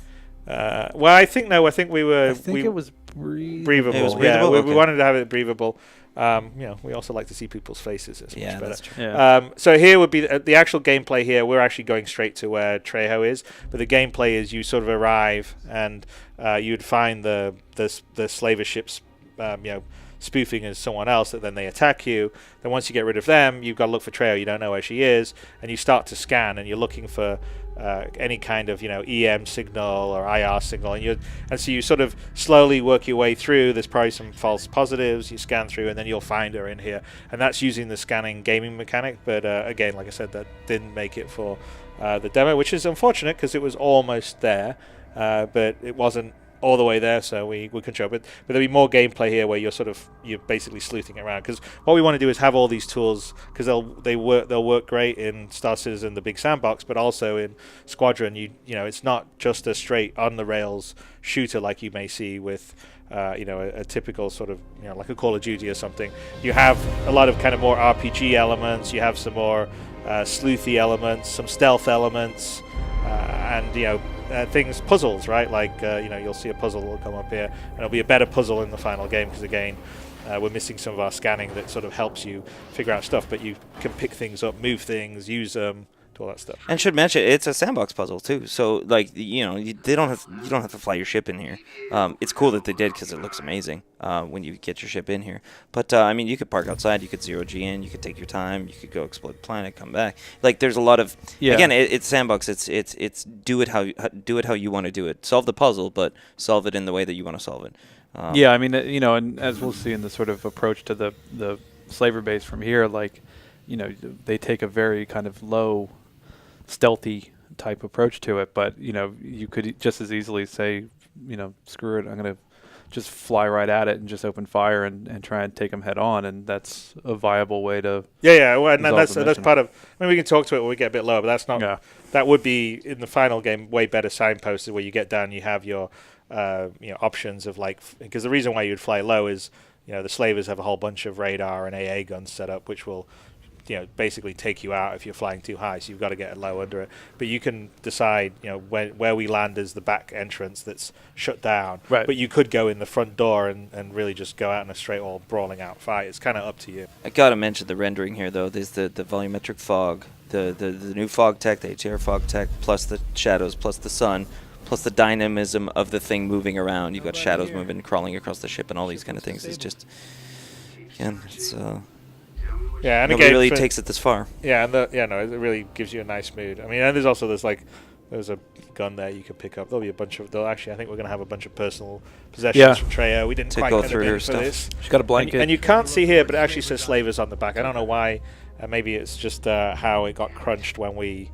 Well, I think no. I think we were. I think it was breathable. Breathable. It was breathable? Yeah, Okay. we wanted to have it breathable. We also like to see people's faces. It's much better. That's true. Yeah. So here would be the actual gameplay here. We're actually going straight to where Trejo is, but the gameplay is you sort of arrive and you'd find the slaver ships, spoofing as someone else, that then they attack you. Then once you get rid of them, you've got to look for Trejo. You don't know where she is, and you start to scan, and you're looking for any kind of EM signal or IR signal, and so you sort of slowly work your way through. There's probably some false positives you scan through, and then you'll find her in here, and that's using the scanning gaming mechanic. But again, like I said, that didn't make it for the demo, which is unfortunate, because it was almost there, but it wasn't all the way there, so we can show it. But there'll be more gameplay here where you're basically sleuthing around, because what we want to do is have all these tools, because they'll work great in Star Citizen, the big sandbox, but also in Squadron. It's not just a straight on the rails shooter like you may see with a typical sort of like a Call of Duty or something. You have a lot of kind of more RPG elements. You have some more sleuthy elements, some stealth elements, and puzzles, right? Like you'll see a puzzle will come up here, and it'll be a better puzzle in the final game, because again, we're missing some of our scanning that sort of helps you figure out stuff, but you can pick things up, move things, use them, do all that stuff. And should mention, it's a sandbox puzzle too. So you don't have to fly your ship in here. It's cool that they did, because it looks amazing when you get your ship in here. But you could park outside, you could 0G in, you could take your time, you could go explore the planet, come back. Like there's a lot of again, it's sandbox. It's do it how you want to do it. Solve the puzzle, but solve it in the way that you want to solve it. And as we'll see in the sort of approach to the slaver base from here, they take a very kind of low, stealthy type approach to it, but you could just as easily say, screw it, I'm gonna just fly right at it and just open fire and try and take them head on, and that's a viable way to well, and that's part of. We can talk to it when we get a bit lower, but that's not. That would be in the final game way better signposted, where you get down, you have your options of because the reason why you'd fly low is the slavers have a whole bunch of radar and AA guns set up, which will basically take you out if you're flying too high, so you've got to get low under it. But you can decide, where we land is the back entrance that's shut down. Right. But you could go in the front door and really just go out in a straight all brawling out fight. It's kind of up to you. I gotta mention the rendering here, though. There's the volumetric fog, the new fog tech, the HDR fog tech, plus the shadows, plus the sun, plus the dynamism of the thing moving around. You've got shadows moving, crawling across the ship, and all these kind of things. It's just, again, it's yeah, and nobody again, really takes it this far. Yeah, and it really gives you a nice mood. I mean, and there's a gun there you can pick up. There'll be a bunch of. I think we're going to have a bunch of personal possessions from Treya. We didn't quite go get through a her bit for stuff. this. She's got a blanket. And you can't see here, but it actually says slavers on the back. I don't know why. Maybe it's just how it got crunched when we,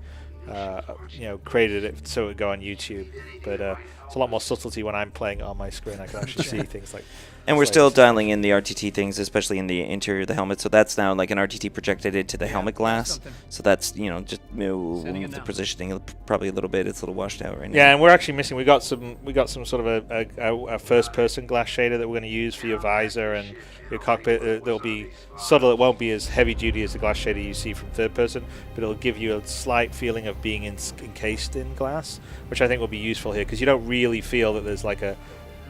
created it so it would go on YouTube. But it's a lot more subtlety when I'm playing it on my screen. I can actually see things like. And we're still dialing in the RTT things, especially in the interior of the helmet. So that's now like an RTT projected into the helmet glass. So that's, just move the positioning probably a little bit. It's a little washed out right now. Yeah, and we're actually missing. We got some sort of a first-person glass shader that we're going to use for your visor and your cockpit. It'll be subtle. It won't be as heavy-duty as the glass shader you see from third-person, but it'll give you a slight feeling of being encased in glass, which I think will be useful here because you don't really feel that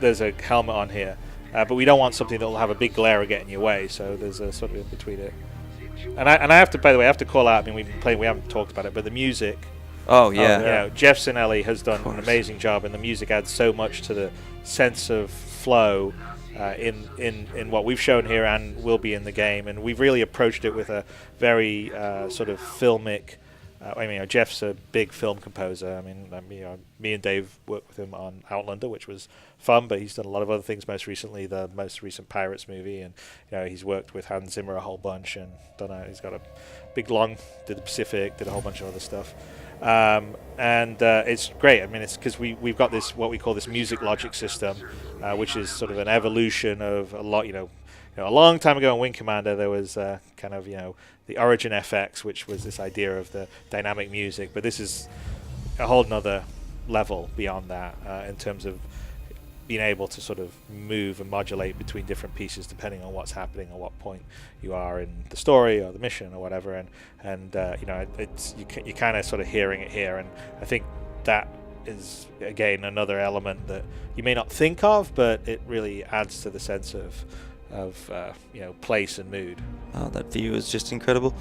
there's a helmet on here. But we don't want something that will have a big glare or get in your way, so there's a sort of in between it. And I have to, by the way, call out. I mean, we've been playing. We haven't talked about it, but the music. Oh yeah. Jeff Sinelli has done an amazing job, and the music adds so much to the sense of flow in what we've shown here and will be in the game. And we've really approached it with a very sort of filmic. Jeff's a big film composer. Me and Dave worked with him on Outlander, which was fun, but he's done a lot of other things. Most recently, the most recent Pirates movie, and he's worked with Hans Zimmer a whole bunch, and he's got a big long. Did the Pacific, did a whole bunch of other stuff, and it's great. I mean, it's because we've got this what we call this music logic system, which is sort of an evolution of a lot. A long time ago in Wing Commander, there was the Origin FX, which was this idea of the dynamic music. But this is a whole nother level beyond that in terms of being able to sort of move and modulate between different pieces depending on what's happening or what point you are in the story or the mission or whatever. And it's you're kind of sort of hearing it here. And I think that is, again, another element that you may not think of, but it really adds to the sense of place and mood. Oh, that view is just incredible.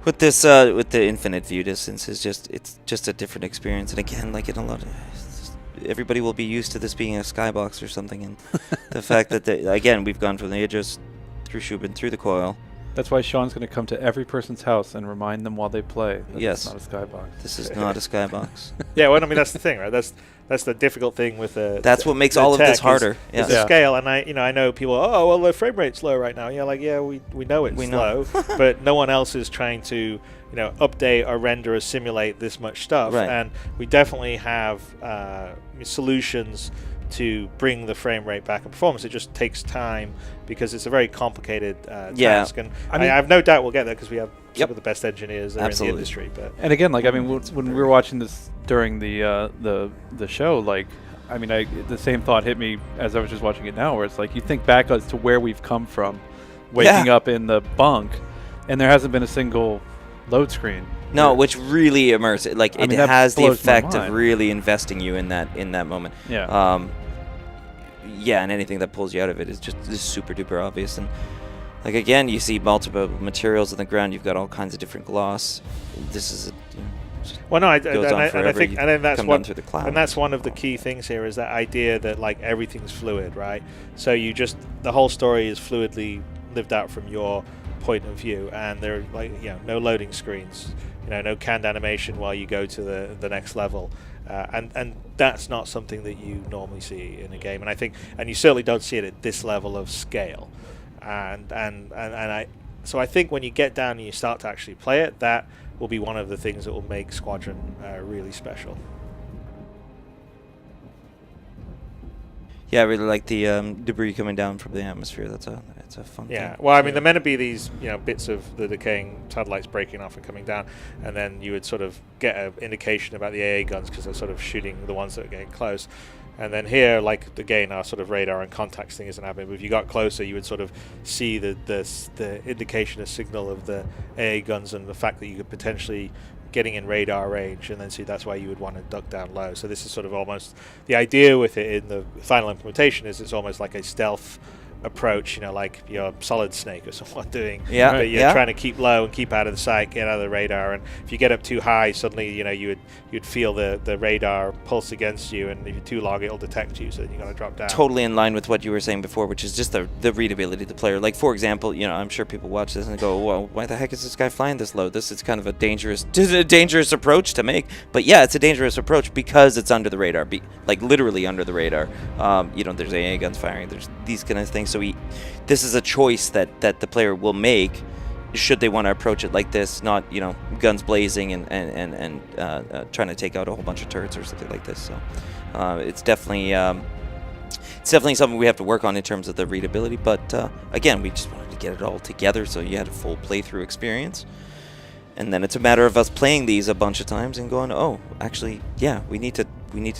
With this, with the infinite view distance, it's just a different experience. And again, like in a lot of, everybody will be used to this being a skybox or something. And the fact that again, we've gone from the Idris through Shubin through the coil. That's why Sean's going to come to every person's house and remind them while they play that it's not a skybox. This is not a skybox. Yeah, well, I mean, that's the thing, right? That's the difficult thing with the. That's what makes all of this harder. Is the scale, and I know people. Oh, well, the frame rate's low right now. We know it's slow, but no one else is trying to update or render or simulate this much stuff. Right. And we definitely have solutions to bring the frame rate back in performance. It just takes time because it's a very complicated task. And I have no doubt we'll get there because we have some of the best engineers that are in the industry. But when we were watching this during the show, the same thought hit me as I was just watching it now, where it's like you think back as to where we've come from, waking up in the bunk, and there hasn't been a single load screen. No, which really immerses. It has the effect of really investing you in that moment. Yeah. And anything that pulls you out of it is super duper obvious. And again, you see multiple materials on the ground. You've got all kinds of different gloss. This is I think that's one of the key things here is that idea that everything's fluid, right? So the whole story is fluidly lived out from your point of view, and there are no loading screens, no canned animation while you go to the next level, and that's not something that you normally see in a game, and you certainly don't see it at this level of scale, so I think when you get down and you start to actually play it, that will be one of the things that will make Squadron really special. Yeah, I really like the debris coming down from the atmosphere. That's a fun thing. Yeah, well, I mean, there meant to be these bits of the decaying satellites breaking off and coming down, and then you would sort of get an indication about the AA guns because they're sort of shooting the ones that are getting close. And then here, like again, our sort of radar and contacts thing isn't happening. But if you got closer, you would sort of see the indication, a signal of the AA guns, and the fact that you could potentially getting in radar range, and then see that's why you would want to duck down low. So this is sort of almost the idea with it in the final implementation is it's almost like a stealth approach, like your Solid Snake or someone doing. Yeah, but you're trying to keep low and keep out of the sight, get out of the radar. And if you get up too high, suddenly you'd feel the radar pulse against you, and if you're too long, it'll detect you. So then you got to drop down. Totally in line with what you were saying before, which is just the readability of the player. Like for example, I'm sure people watch this and go, "Well, why the heck is this guy flying this low? This is kind of a dangerous approach to make." But yeah, it's a dangerous approach because it's under the radar, like literally under the radar. There's AA guns firing. There's these kind of things. So this is a choice that the player will make should they want to approach it like this, not guns blazing and trying to take out a whole bunch of turrets or something like this. So it's definitely something we have to work on in terms of the readability. But again, we just wanted to get it all together so you had a full playthrough experience. And then it's a matter of us playing these a bunch of times and going, oh, actually, yeah, we need to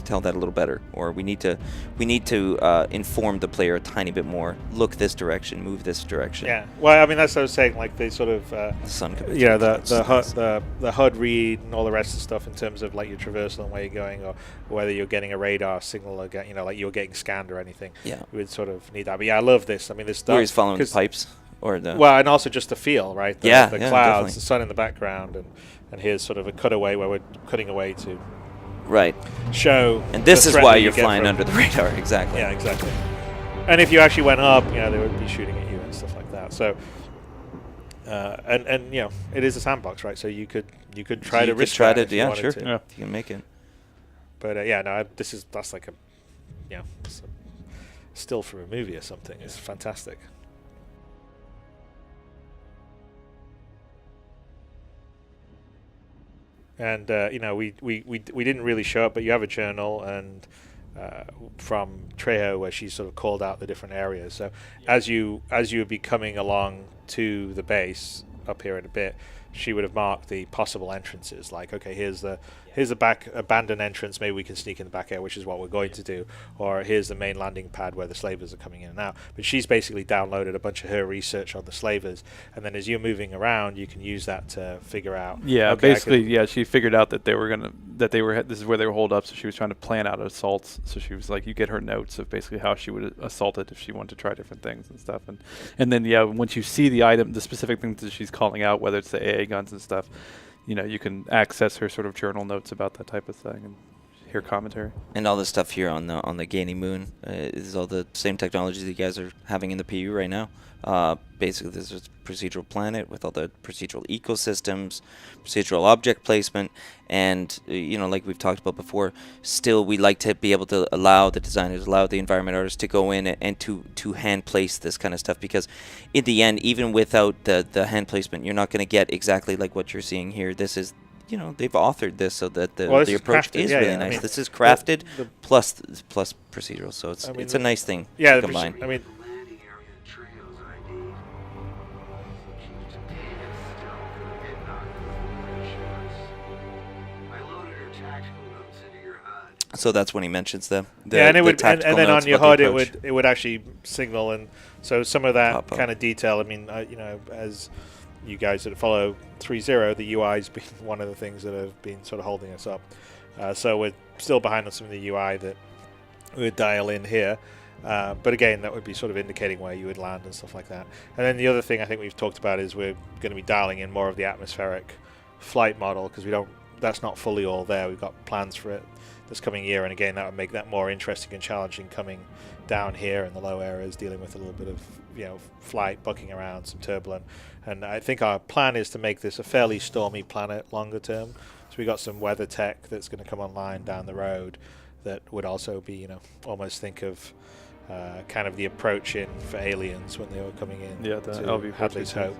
tell that a little better, or we need to inform the player a tiny bit more. Look this direction, move this direction. Yeah. Well, I mean that's what I was saying. Like they sort of, the HUD read and all the rest of the stuff in terms of like your traversal and where you're going, or whether you're getting a radar signal or like you're getting scanned or anything. Yeah. We would sort of need that. But yeah, I love this. I mean, this stuff. Where he's following the pipes. Well, and also just the feel, right? The clouds, definitely. the sun in the background, and here's sort of a cutaway where we're cutting away to show. And this is why you're flying under the radar, exactly. Yeah, exactly. And if you actually went up, they would be shooting at you and stuff like that. So, and it is a sandbox, right? So you could try to risk it. Yeah, sure. Yeah. You can make it. But that's like it's a still from a movie or something. It's fantastic. And we didn't really show up, but you have a journal and from Trejo where she sort of called out the different areas. So as you would be coming along to the base up here in a bit, she would have marked the possible entrances. Like, okay, here's the back abandoned entrance. Maybe we can sneak in the back air, which is what we're going to do. Or here's the main landing pad where the slavers are coming in and out. But she's basically downloaded a bunch of her research on the slavers, and then as you're moving around, you can use that to figure out. Yeah, okay, basically, she figured out that this is where they were holed up. So she was trying to plan out assaults. So she was like, you get her notes of basically how she would assault it if she wanted to try different things and stuff. And then once you see the specific things that she's calling out, whether it's the AA guns and stuff, you can access her sort of journal notes about that type of thing and hear commentary. And all the stuff here on the Gainy Moon is all the same technologies that you guys are having in the PU right now. Basically, this is a procedural planet with all the procedural ecosystems, procedural object placement, and like we've talked about before, still we like to be able to allow the designers, allow the environment artists to go in and to hand place this kind of stuff, because in the end, even without the hand placement, you're not going to get exactly like what you're seeing here. This is they've authored this so that the approach crafted, is really nice. I mean, this is crafted plus procedural, so it's a nice thing to combine. So that's when he mentions them. And then on your HUD it would actually signal, and so some of that kind of detail. I mean, as you guys that follow 3.0, the UI has been one of the things that have been sort of holding us up. So we're still behind on some of the UI that we would dial in here. But again, that would be sort of indicating where you would land and stuff like that. And then the other thing I think we've talked about is we're going to be dialing in more of the atmospheric flight model, because that's not fully all there. We've got plans for it this coming year, and again, that would make that more interesting and challenging coming down here in the low areas, dealing with a little bit of flight, bucking around, some turbulent. And I think our plan is to make this a fairly stormy planet longer term. So we got some weather tech that's going to come online down the road that would also be, almost think of kind of the approach in for Aliens when they were coming in. Yeah, the LV Hadley's Hope.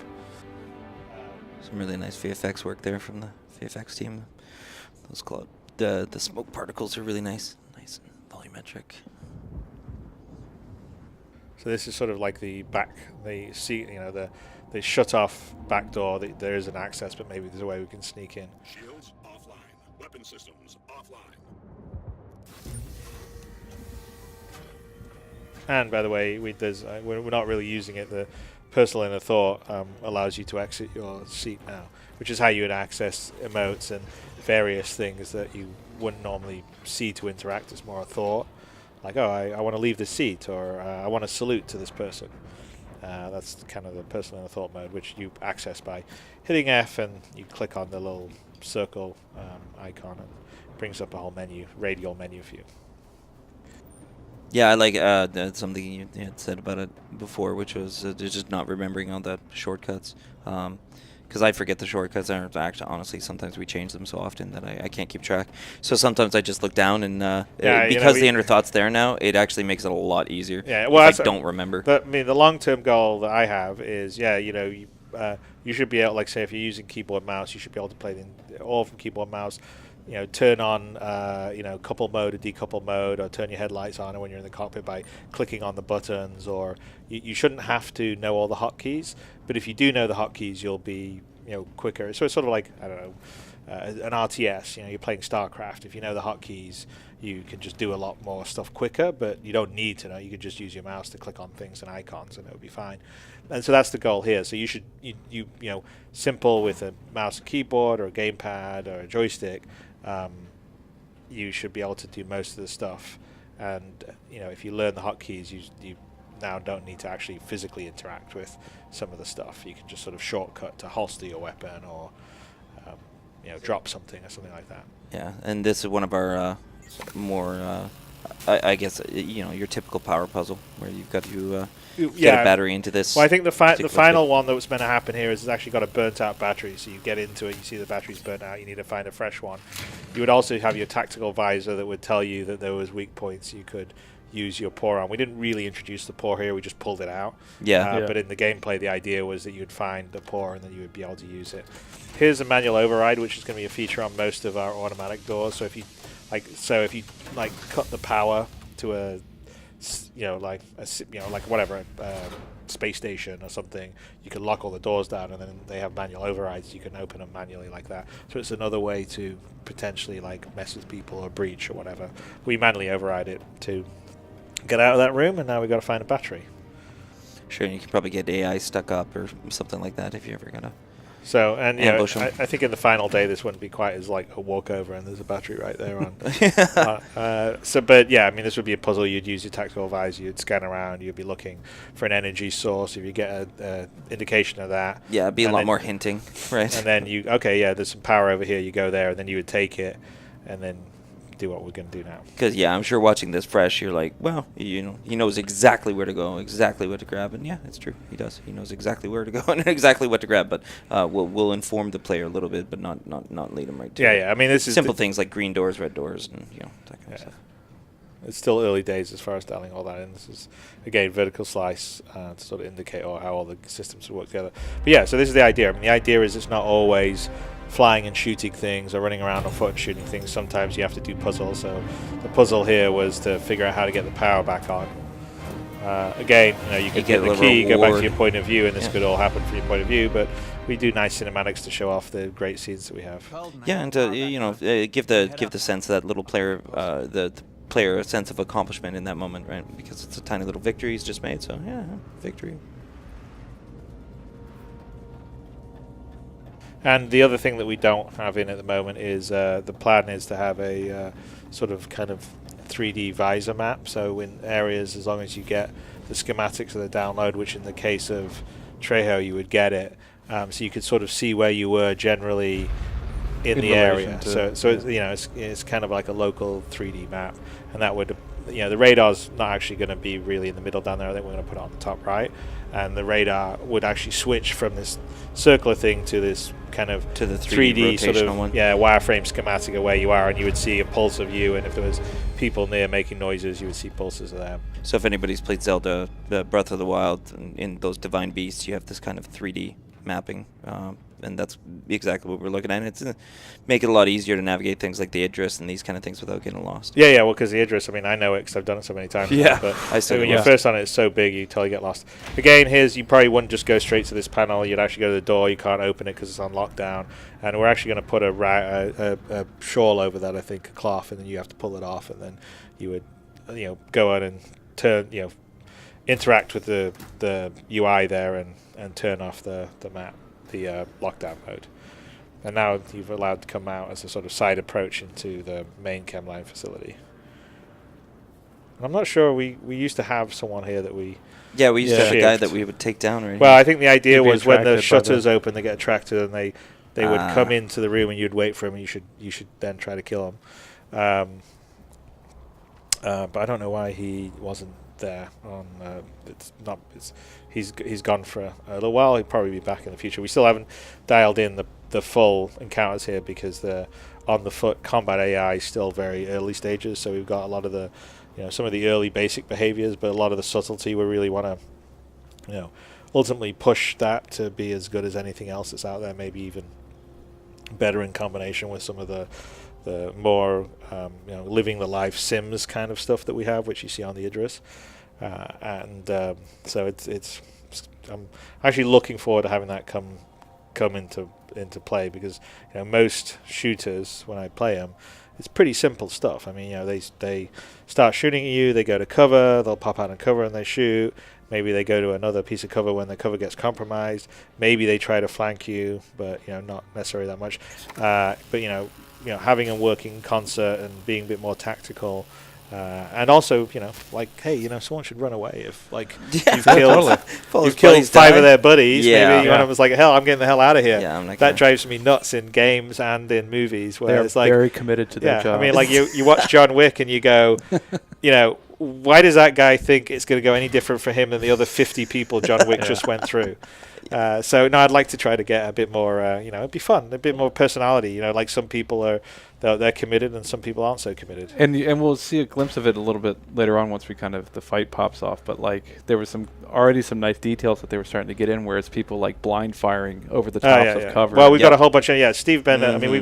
Some really nice VFX work there from the VFX team. The smoke particles are really nice and volumetric. So this is sort of like the seat, the shut off back door. There is an access, but maybe there's a way we can sneak in. Shields offline. Weapon systems offline. And by the way, we're not really using it. The personal inner thought allows you to exit your seat now, which is how you would access emotes and various things that you wouldn't normally see to interact. It's more a thought, like, oh, I want to leave the seat, or I want to salute to this person. That's kind of the personal inner thought mode, which you access by hitting F, and you click on the little circle icon, and it brings up a whole menu, radial menu for you. Yeah, I like something you had said about it before, which was just not remembering all that shortcuts. Because I forget the shortcuts. Actually, honestly, sometimes we change them so often that I can't keep track. So sometimes I just look down, and because the inner thought's there now, it actually makes it a lot easier. Yeah, well, if I don't remember. But I mean, the long-term goal that I have is, you should be able, like, say, if you're using keyboard mouse, you should be able to play all from keyboard mouse. Turn on, couple mode or decouple mode, or turn your headlights on when you're in the cockpit by clicking on the buttons. Or you shouldn't have to know all the hotkeys, but if you do know the hotkeys, you'll be, quicker. So it's sort of like, I don't know, an RTS. You're playing StarCraft. If you know the hotkeys, you can just do a lot more stuff quicker, but you don't need to know. You could just use your mouse to click on things and icons, and it would be fine. And so that's the goal here. So you should, simple with a mouse and keyboard or a gamepad or a joystick. You should be able to do most of the stuff, and if you learn the hotkeys, you now don't need to actually physically interact with some of the stuff. You can just sort of shortcut to holster your weapon, or drop something or something like that. Yeah, and this is one of our more, I guess, your typical power puzzle where you've got to get a battery into this. Well, I think the final one that was meant to happen here is it's actually got a burnt-out battery. So you get into it, you see the battery's burnt out, you need to find a fresh one. You would also have your tactical visor that would tell you that there was weak points you could use your paw on. We didn't really introduce the paw here, we just pulled it out. But in the gameplay, the idea was that you would find the paw and then you would be able to use it. Here's a manual override, which is going to be a feature on most of our automatic doors. So if you cut the power to a space station or something, you can lock all the doors down, and then they have manual overrides. You can open them manually like that. So it's another way to potentially mess with people or breach or whatever. We manually override it to get out of that room, and now we've got to find a battery. Sure, you can probably get AI stuck up or something like that if you're ever gonna. So, and I think in the final day this wouldn't be quite as like a walkover, and there's a battery right there on. But yeah, I mean, this would be a puzzle. You'd use your tactical visor, you'd scan around, you'd be looking for an energy source. If you get an indication of that, it'd be a lot more hinting, right? And then there's some power over here. You go there, and then you would take it, and then do what we're going to do now. Because I'm sure watching this fresh, you're like, well, he knows exactly where to go, exactly what to grab, and yeah, it's true, he does. He knows exactly where to go and exactly what to grab, but we'll inform the player a little bit, but not lead him right to it. Yeah. I mean, this is simple things like green doors, red doors, and that kind of stuff. It's still early days as far as dialing all that in. This is, again, vertical slice to sort of indicate how all the systems work together. But yeah, so this is the idea. I mean, the idea is it's not always flying and shooting things or running around on foot and shooting things. Sometimes you have to do puzzles. So the puzzle here was to figure out how to get the power back on. Again, you could get the key, go back to your point of view, and this could all happen from your point of view. But we do nice cinematics to show off the great scenes that we have. Yeah, and to give the sense that little player, the player a sense of accomplishment in that moment, right? Because it's a tiny little victory he's just made. So yeah, victory. And the other thing that we don't have in at the moment is the plan is to have a sort of kind of 3D visor map. So in areas, as long as you get the schematics of the download, which in the case of Trejo you would get it, so you could sort of see where you were generally in the area. So it's kind of like a local 3D map, and that would the radar's not actually going to be really in the middle down there. I think we're going to put it on the top right, and the radar would actually switch from this circular thing to this kind of to the 3D sort of one. Wireframe schematic of where you are, and you would see a pulse of you, and if there was people near making noises, you would see pulses of them. So if anybody's played Zelda Breath of the Wild, in those Divine Beasts, you have this kind of 3D mapping, and that's exactly what we're looking at. It's make it a lot easier to navigate things like the address and these kind of things without getting lost. Yeah, well, because the address, I mean, I know it because I've done it so many times. Yeah, but when you're first on it, it's so big, you totally get lost. Again, you probably wouldn't just go straight to this panel. You'd actually go to the door. You can't open it because it's on lockdown. And we're actually going to put a shawl over that, I think, a cloth, and then you have to pull it off, and then you would, go on and turn, interact with the UI there and turn off the map, the lockdown mode. And now you've allowed to come out as a sort of side approach into the main chemline facility. And I'm not sure, we used to have someone here that we... Yeah, we used to have a guy shift. that we would take down right Well, here. I think the idea You'd be was when the attracted by shutters open, they get attracted, and they would come into the room, and you'd wait for him, and you should then try to kill him. But I don't know why he wasn't there. He's gone for a little while. He'll probably be back in the future. We still haven't dialed in the full encounters here because the on the foot combat AI is still very early stages. So we've got a lot of the some of the early basic behaviors, but a lot of the subtlety we really want to ultimately push that to be as good as anything else that's out there, maybe even better in combination with some of the more living the life Sims kind of stuff that we have, which you see on the Idris, so it's I'm actually looking forward to having that come into play, because most shooters, when I play them, it's pretty simple stuff. I mean, they start shooting at you, they go to cover, they'll pop out of cover and they shoot. Maybe they go to another piece of cover when the cover gets compromised. Maybe they try to flank you, but not necessarily that much. But having them working in concert and being a bit more tactical, and also hey, someone should run away if you've killed 5 of their buddies. Maybe one of them was like, hell, I'm getting the hell out of here. Yeah, that drives me nuts in games and in movies where They're it's like very committed to their job. I mean, you watch John Wick and you go, why does that guy think it's going to go any different for him than the other 50 people John Wick just went through? So no, I'd like to try to get a bit more, it'd be fun, a bit more personality. Like some people they're committed and some people aren't so committed. And we'll see a glimpse of it a little bit later on once we the fight pops off. But there was already some nice details that they were starting to get in, where it's people blind firing over the tops of cover. Well, we've got a whole bunch of Steve Bender. I mean,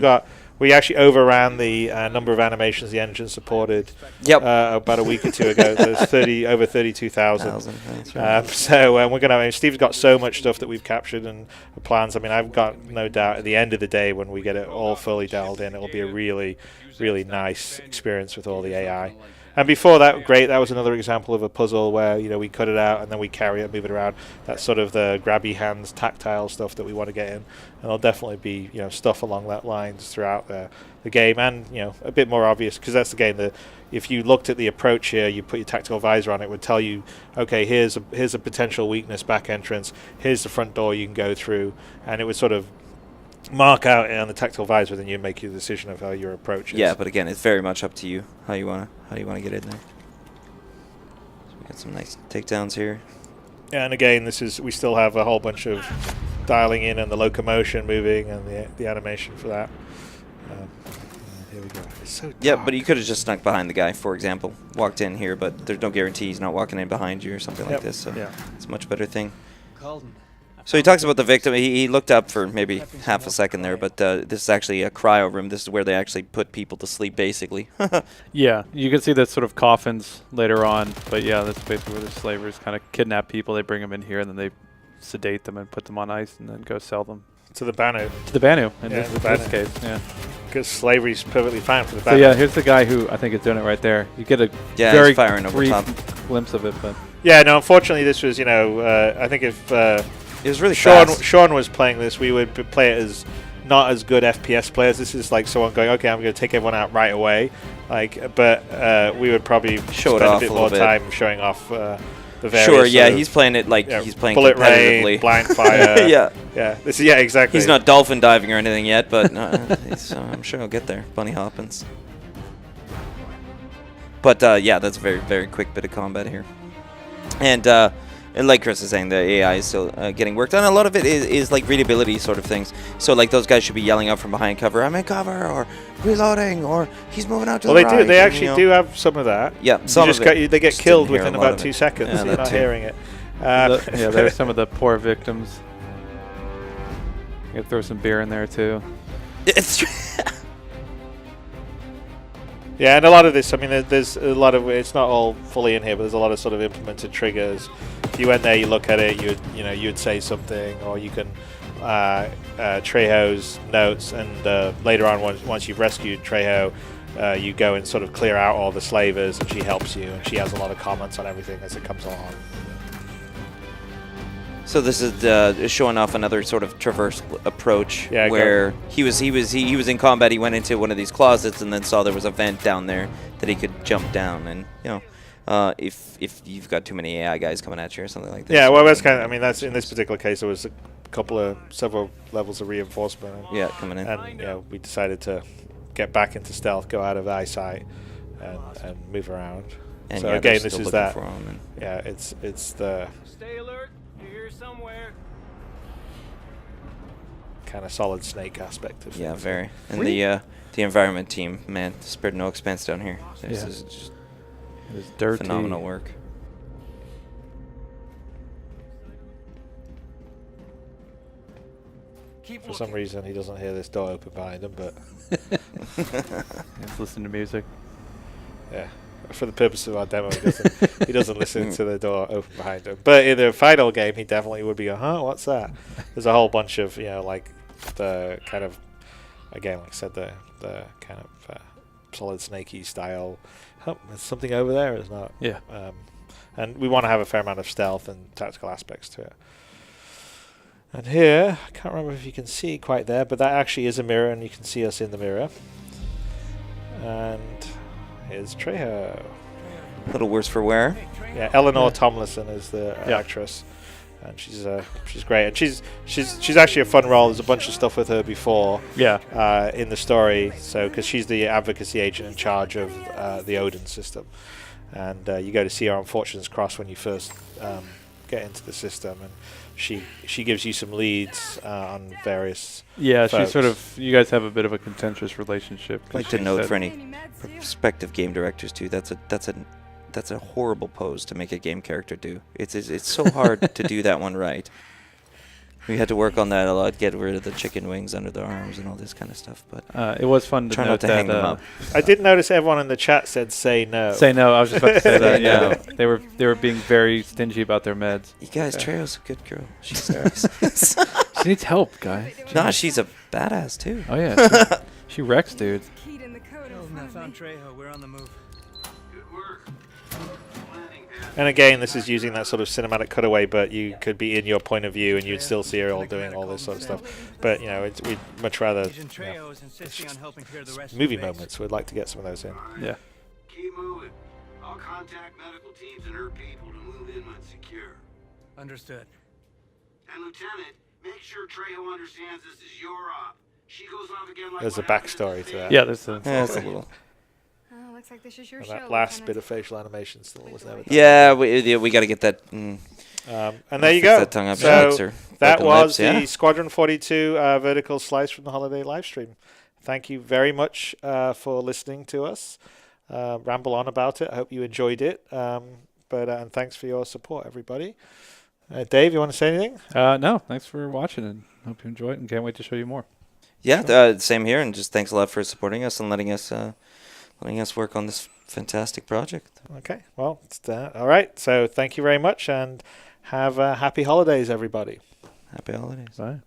we actually overran the number of animations the engine supported. About a week or two ago. There's over 32,000. Right. So we're gonna. Steve's got so much stuff that we've captured and plans. I mean, I've got no doubt at the end of the day, when we get it all fully dialed in, it'll be a really, really nice experience with all the AI. And before that, great. That was another example of a puzzle where we cut it out and then we carry it, move it around. That's sort of the grabby hands, tactile stuff that we want to get in. And there'll definitely be stuff along that lines throughout the game, and a bit more obvious, because that's the game that if you looked at the approach here, you put your tactical visor on, it would tell you, okay, here's a potential weakness, back entrance. Here's the front door you can go through, and it would sort of mark out on the tactile visor, then you make your decision of how your approach is. Yeah, but again, it's very much up to you how you wanna get in there. So we got some nice takedowns here. Yeah, and again, we still have a whole bunch of dialing in and the locomotion moving and the animation for that. Here we go. It's so dark. Yeah, but you could have just snuck behind the guy, for example, walked in here, but there's no guarantee he's not walking in behind you or something like this. So it's a much better thing. So he talks about the victim. He looked up for maybe half a second there, but this is actually a cryo room. This is where they actually put people to sleep, basically. Yeah, you can see the sort of coffins later on, but yeah, that's basically where the slavers kind of kidnap people. They bring them in here, and then they sedate them and put them on ice, and then go sell them. To the Banu. To the Banu, in this case, yeah. Because slavery's perfectly fine for the So Banu. yeah, here's the guy who I think is doing it right there. You get a very brief glimpse of it, but... Yeah, no, unfortunately this was, I think if... it was really Sean was playing this, we would play it as not as good FPS players. This is like someone going, okay, I'm going to take everyone out right away. But we would probably spend a bit more time showing off the various. Sure, yeah, he's playing it like he's playing bullet competitively. rain, blind fire. Yeah, exactly. He's not dolphin diving or anything yet, but I'm sure he'll get there. Bunny hoppins. But that's a very, very quick bit of combat here, and like Chris is saying, the AI is still getting worked on. A lot of it is like readability sort of things. So like those guys should be yelling out from behind cover, I'm in cover, or reloading, or he's moving out to the right. Well, they actually do have some of that. Yeah, they get killed within about 2 seconds. Yeah, you're not hearing it. There's some of the poor victims. You gotta throw some beer in there too. Yeah, and a lot of this, I mean, there's a lot of, it's not all fully in here, but there's a lot of sort of implemented triggers. If you went there, you look at it, you'd say something, or you can Trejo's notes, and later on, once you've rescued Trejo, you go and sort of clear out all the slavers, and she helps you, and she has a lot of comments on everything as it comes along. So this is showing off another sort of traverse approach, where he was in combat. He went into one of these closets and then saw there was a vent down there that he could jump down. And if you've got too many AI guys coming at you or something like that. Yeah, well, that's kind of. I mean, that's in this particular case, there was several levels of reinforcement. And, coming in. And we decided to get back into stealth, go out of eyesight, and move around. And so again, this is that. It's the. Stay alert. You're here somewhere. Kind of solid Snake aspect of it. Very. And the environment team, man, spared no expense down here. This is just dirty. Phenomenal work. For some reason, he doesn't hear this door open behind him, but he's listening to music. Yeah, for the purpose of our demo, he doesn't listen to the door open behind him. But in the final game, he definitely would be going, "Huh, what's that?" There's a whole bunch of like the kind of, again, like I said, the kind of solid Snakey style. Oh, there's something over there, isn't it? Yeah. And we want to have a fair amount of stealth and tactical aspects to it. And here, I can't remember if you can see quite there, but that actually is a mirror, and you can see us in the mirror. And here's Trejo. A little worse for wear. Yeah, Eleanor Tomlinson is the actress, and she's great, and she's actually a fun role. There's a bunch of stuff with her before. In the story, so because she's the advocacy agent in charge of the Odin system, and you go to see her on Fortune's Cross when you first get into the system, and she gives you some leads on various. Yeah, folks. she's sort of. You guys have a bit of a contentious relationship. I'd like to note for any prospective game directors too. That's a horrible pose to make a game character do. It's so hard to do that one right. We had to work on that a lot, get rid of the chicken wings under the arms and all this kind of stuff. But it was fun to try note not to hang them up. I did notice everyone in the chat said "say no." Say no. I was just about to say that. Yeah, they were being very stingy about their meds. You guys, Trejo's a good girl. She's she needs help, guys. Nah, she's a badass too. Oh yeah, she wrecks dudes. I found Trejo. We're on the move. Good work. And again, this is using that sort of cinematic cutaway, but you could be in your point of view and you'd still see her all doing all this sort of stuff. But we'd much rather movie moments. We'd like to get some of those in. Yeah. Keep moving. I'll contact medical teams and her people to move in when secure. Understood. And Lieutenant, make sure Trejo understands this is your op. She goes off again like there's a backstory to that. Yeah, there's a little. Oh, looks like this is your and show. that last bit of facial animation still was never done. Yeah, we got to get that. And there you go. That tongue up so that was lips, the Squadron 42 vertical slice from the holiday live stream. Thank you very much for listening to us ramble on about it. I hope you enjoyed it. And thanks for your support, everybody. Dave, you want to say anything? No, thanks for watching, and hope you enjoy it, and can't wait to show you more. Yeah, same here, and just thanks a lot for supporting us and letting us work on this fantastic project. Okay, well, it's that. All right, so thank you very much, and have happy holidays, everybody. Happy holidays. Bye.